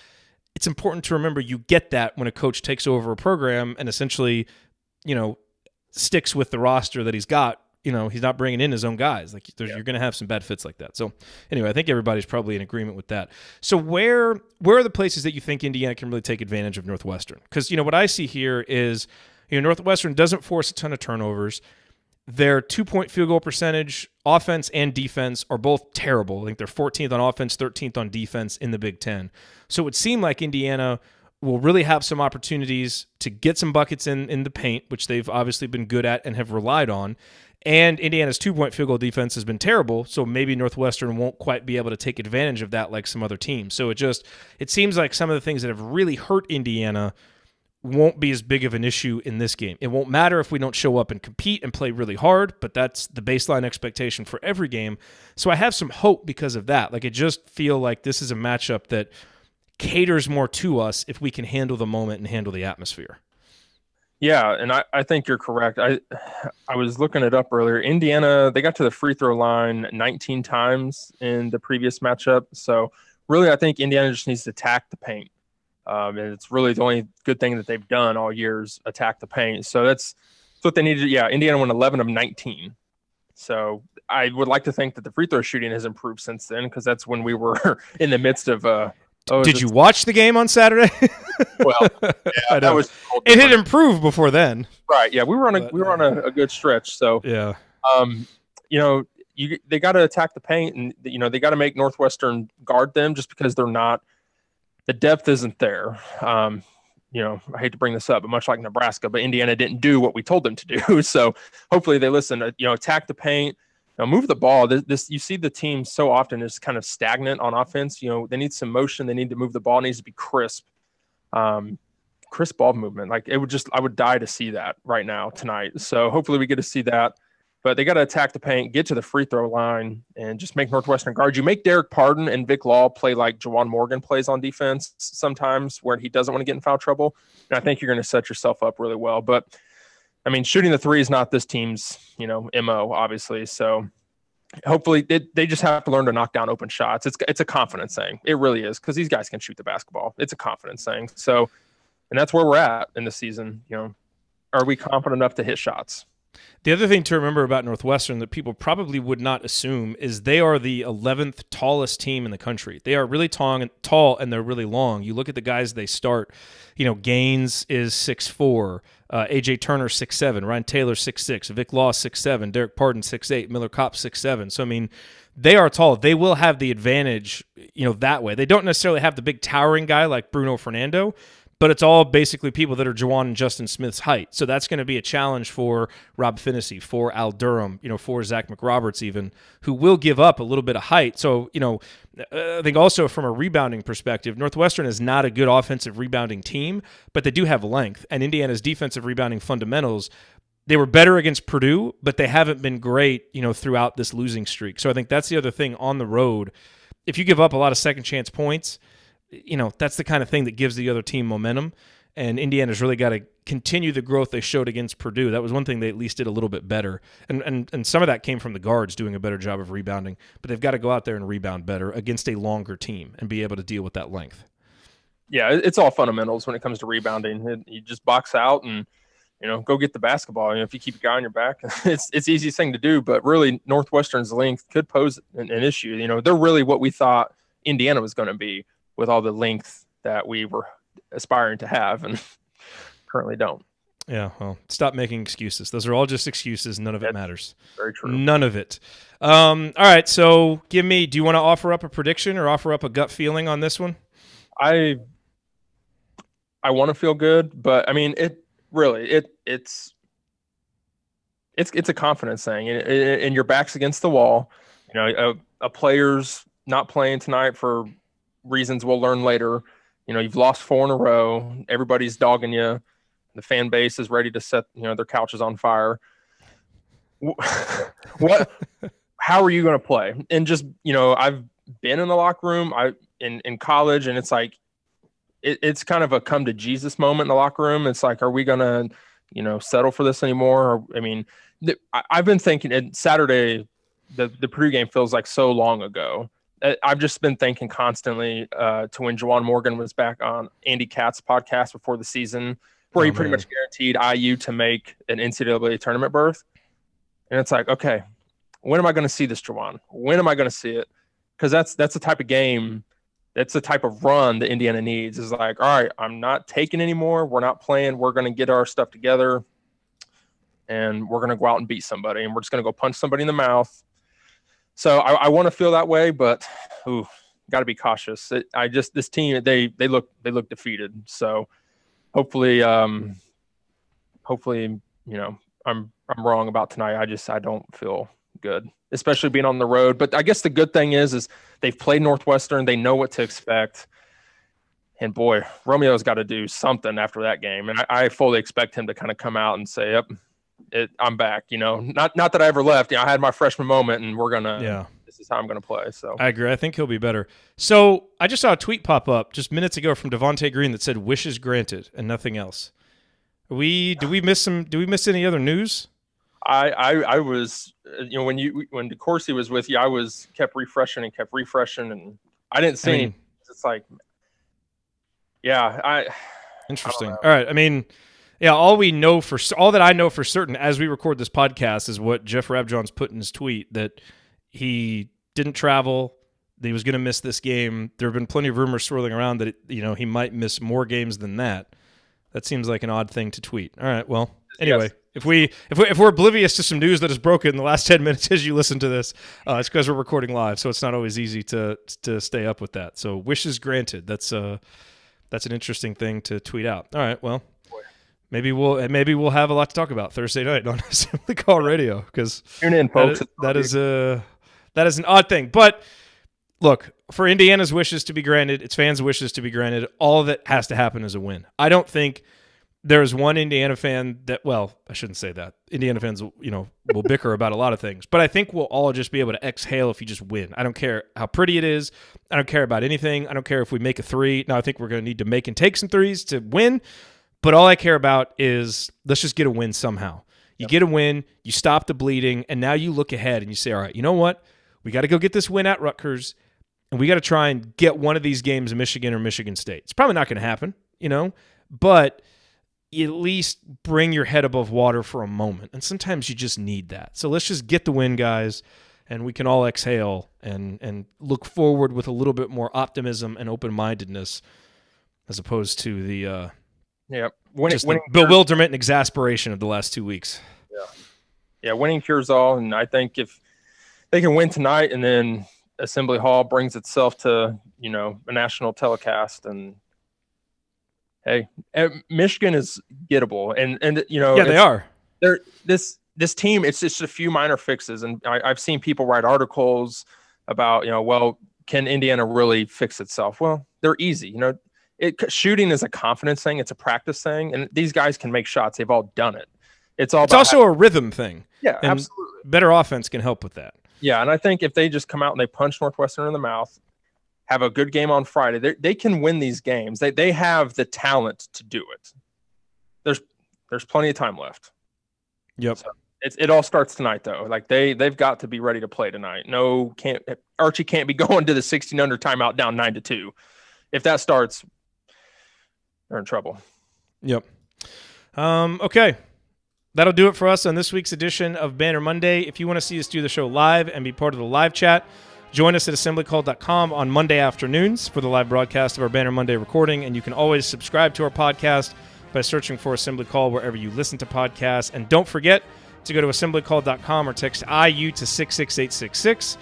it's important to remember you get that when a coach takes over a program and essentially, sticks with the roster that he's got. He's not bringing in his own guys. You're going to have some bad fits like that. So anyway, I think everybody's probably in agreement with that. So where are the places that you think Indiana can really take advantage of Northwestern? Because, what I see here is, Northwestern doesn't force a ton of turnovers. Their 2-point field goal percentage, offense and defense, are both terrible. I think they're 14th on offense, 13th on defense in the Big Ten. So it would seem like Indiana will really have some opportunities to get some buckets in the paint, which they've obviously been good at and have relied on. And Indiana's 2-point field goal defense has been terrible, so maybe Northwestern won't quite be able to take advantage of that like some other teams. So it seems like some of the things that have really hurt Indiana won't be as big of an issue in this game. It won't matter if we don't show up and compete and play really hard, but that's the baseline expectation for every game. So I have some hope because of that. I just feel like this is a matchup that caters more to us if we can handle the moment and handle the atmosphere. Yeah, and I think you're correct. I was looking it up earlier. Indiana, they got to the free throw line 19 times in the previous matchup. So really, I think Indiana just needs to attack the paint. And it's really the only good thing that they've done all year is attack the paint. So that's what they need to do. Yeah, Indiana won 11 of 19. So I would like to think that the free throw shooting has improved since then, because that's when we were in the midst of did you watch the game on Saturday? Well, yeah, that was it had improved before then. Right. Yeah, we were on a good stretch. So yeah, you know, they got to attack the paint, and they got to make Northwestern guard them, just because they're not. The depth isn't there. I hate to bring this up, but much like Nebraska, but Indiana didn't do what we told them to do. So hopefully they listen. Attack the paint. Move the ball. This you see the team so often is kind of stagnant on offense. They need some motion. They need to move the ball. It needs to be crisp. Crisp ball movement. Like I would die to see that right now tonight. So hopefully we get to see that. But they got to attack the paint, get to the free throw line, and just make Northwestern guard. You make Derek Pardon and Vic Law play like Jawan Morgan plays on defense sometimes, where he doesn't want to get in foul trouble. And I think you're going to set yourself up really well. But I mean, shooting the three is not this team's, MO, obviously. So hopefully they just have to learn to knock down open shots. It's a confidence thing. It really is, because these guys can shoot the basketball. It's a confidence thing. So, and that's where we're at in the season. Are we confident enough to hit shots? The other thing to remember about Northwestern that people probably would not assume is they are the 11th tallest team in the country. They are really tall and they're really long. You look at the guys they start, Gaines is 6'4", A.J. Turner 6'7", Ryan Taylor 6'6", Vic Law 6'7", Derek Pardon 6'8", Miller Kopp 6'7". So, I mean, they are tall. They will have the advantage, that way. They don't necessarily have the big towering guy like Bruno Fernando, but it's all basically people that are Juwan and Justin Smith's height. So that's going to be a challenge for Rob Finney, for Al Durham, for Zach McRoberts even, who will give up a little bit of height. So, I think also from a rebounding perspective, Northwestern is not a good offensive rebounding team, but they do have length. And Indiana's defensive rebounding fundamentals, they were better against Purdue, but they haven't been great, throughout this losing streak. So I think that's the other thing on the road. If you give up a lot of second chance points, that's the kind of thing that gives the other team momentum. And Indiana's really got to continue the growth they showed against Purdue. That was one thing they at least did a little bit better. And some of that came from the guards doing a better job of rebounding. But they've got to go out there and rebound better against a longer team and be able to deal with that length. Yeah, it's all fundamentals when it comes to rebounding. You just box out and, go get the basketball. If you keep a guy on your back, it's the easiest thing to do. But really, Northwestern's length could pose an issue. They're really what we thought Indiana was going to be, with all the length that we were aspiring to have and currently don't. Yeah, well, stop making excuses. Those are all just excuses. None of it matters. Very true. None of it. All right, so do you want to offer up a prediction or offer up a gut feeling on this one? I want to feel good, but I mean, it's a confidence thing, and your back's against the wall. A player's not playing tonight for reasons we'll learn later. You've lost 4 in a row. Everybody's dogging you. The fan base is ready to set their couches on fire. How are you going to play? And just I've been in the locker room in college, and it's like it's kind of a come to Jesus moment in the locker room. It's like, are we going to settle for this anymore? I mean, I've been thinking, and Saturday the Purdue game feels like so long ago. I've just been thinking constantly to when Juwan Morgan was back on Andy Katz's podcast before the season, where he pretty much guaranteed IU to make an NCAA tournament berth. And it's like, okay, when am I going to see this, Juwan? When am I going to see it? Because that's the type of game, that's the type of run that Indiana needs. Is like, all right, I'm not taking anymore. We're not playing. We're going to get our stuff together, and we're going to go out and beat somebody, and we're just going to go punch somebody in the mouth. So I want to feel that way, but got to be cautious. This team, they look defeated. So hopefully, I'm wrong about tonight. I don't feel good, especially being on the road. But I guess the good thing is they've played Northwestern. They know what to expect. And boy, Romeo's got to do something after that game. And I fully expect him to kind of come out and say, yep, I'm back. Not that I ever left. I had my freshman moment, and this is how I'm gonna play. So I agree. I think he'll be better. So I just saw a tweet pop up just minutes ago from Devontae Green that said "wishes granted" and nothing else. Do we miss any other news? I was, when DeCourcy was with you, I kept refreshing, and I didn't see any. It's like, yeah, interesting. All right, I mean, yeah, all that I know for certain as we record this podcast is what Jeff Rabjohn's put in his tweet, that he didn't travel, that he was going to miss this game. There have been plenty of rumors swirling around that he might miss more games than that. That seems like an odd thing to tweet. All right, well, anyway. Yes. If we're oblivious to some news that is broken in the last 10 minutes as you listen to this, it's because we're recording live, so it's not always easy to stay up with that. So wishes granted. That's an interesting thing to tweet out. All right, well, maybe we'll have a lot to talk about Thursday night on Assembly Call Radio, because tune in, folks. That is an odd thing. But look, for Indiana's wishes to be granted, its fans' wishes to be granted, all that has to happen is a win. I don't think there's one Indiana fan that, well, I shouldn't say that. Indiana fans, will bicker about a lot of things, but I think we'll all just be able to exhale if you just win. I don't care how pretty it is. I don't care about anything. I don't care if we make a three. Now, I think we're going to need to make and take some threes to win, but all I care about is let's just get a win somehow. You get a win, you stop the bleeding, and now you look ahead and you say, all right, you know what? We got to go get this win at Rutgers, and we got to try and get one of these games in Michigan or Michigan State. It's probably not going to happen, but you at least bring your head above water for a moment. And sometimes you just need that. So let's just get the win, guys, and we can all exhale and look forward with a little bit more optimism and open-mindedness, as opposed to the bewilderment and exasperation of the last 2 weeks. Yeah, winning cures all. And I think if they can win tonight and then Assembly Hall brings itself to, a national telecast, and hey, Michigan is gettable, and they are. This team, it's just a few minor fixes, and I've seen people write articles about can Indiana really fix itself? Well, they're easy. Shooting is a confidence thing, it's a practice thing, and these guys can make shots. They've all done it. It's also a rhythm thing. Yeah, and absolutely. Better offense can help with that. Yeah, and I think if they just come out and they punch Northwestern in the mouth, have a good game on Friday, they can win these games. They have the talent to do it. There's plenty of time left. Yep. So it all starts tonight, though. Like they've got to be ready to play tonight. Archie can't be going to the 16 under timeout down 9-2. If that starts, they're in trouble. Yep. Okay. That'll do it for us on this week's edition of Banner Monday. If you want to see us do the show live and be part of the live chat, join us at assemblycall.com on Monday afternoons for the live broadcast of our Banner Monday recording, and you can always subscribe to our podcast by searching for Assembly Call wherever you listen to podcasts. And don't forget to go to assemblycall.com or text IU to 66866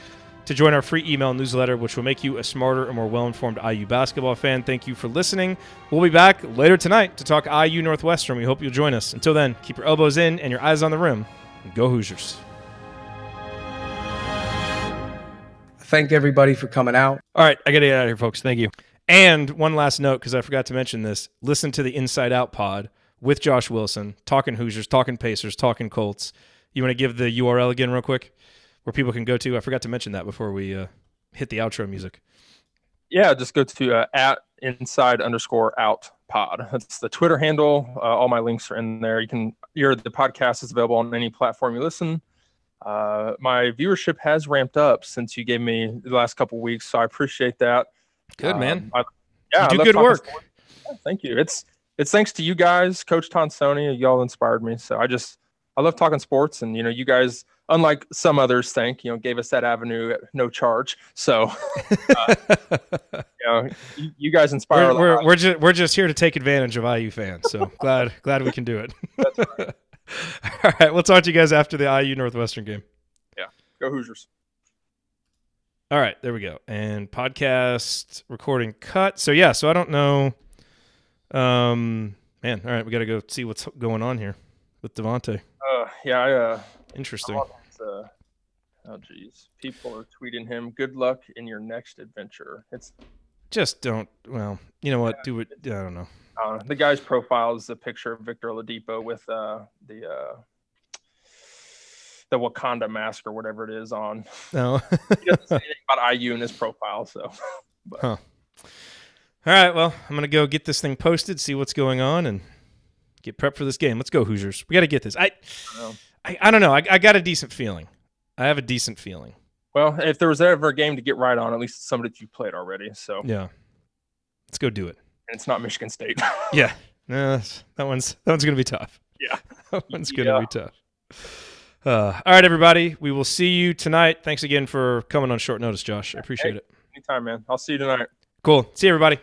to join our free email newsletter, which will make you a smarter and more well-informed IU basketball fan. Thank you for listening. We'll be back later tonight to talk IU Northwestern. We hope you'll join us. Until then, keep your elbows in and your eyes on the rim, and go Hoosiers. Thank everybody for coming out. All right, I got to get out of here, folks. Thank you. And one last note, because I forgot to mention this. Listen to the Inside Out pod with Josh Wilson, talking Hoosiers, talking Pacers, talking Colts. You want to give the URL again real quick where people can go to? I forgot to mention that before we hit the outro music. Yeah, just go to at inside_out pod. That's the Twitter handle. All my links are in there. The podcast is available on any platform you listen. My viewership has ramped up since you gave me the last couple of weeks, so I appreciate that. Good, man. You do good work. Yeah, thank you. It's thanks to you guys, Coach Tonsoni. Y'all inspired me. So I love talking sports, and you guys, unlike some others think, gave us that avenue at no charge. So you guys inspire. We're just here to take advantage of IU fans. So glad we can do it. That's right. All right, we'll talk to you guys after the IU Northwestern game. Yeah, go Hoosiers. All right, there we go. And podcast recording cut. So I don't know. Man, all right, we got to go see what's going on here with Devontae. Interesting. Geez, people are tweeting him. Good luck in your next adventure. Just don't. Well, you know what? Do it. I don't know. The guy's profile is a picture of Victor Oladipo with the Wakanda mask or whatever it is on. No. He doesn't say anything about IU in his profile, so. But. Huh. All right, well, I'm going to go get this thing posted, see what's going on, and get Get prepped for this game. Let's go, Hoosiers. We got to get this. I know. don't know. I got a decent feeling. I have a decent feeling. Well, if there was ever a game to get right on, at least it's somebody that you played already. So Yeah. Let's go do it. And it's not Michigan State. Yeah. No, that one's going to be tough. Yeah. That one's going to be tough. All right, everybody. We will see you tonight. Thanks again for coming on short notice, Josh. I appreciate it. Anytime, man. I'll see you tonight. Cool. See you, everybody.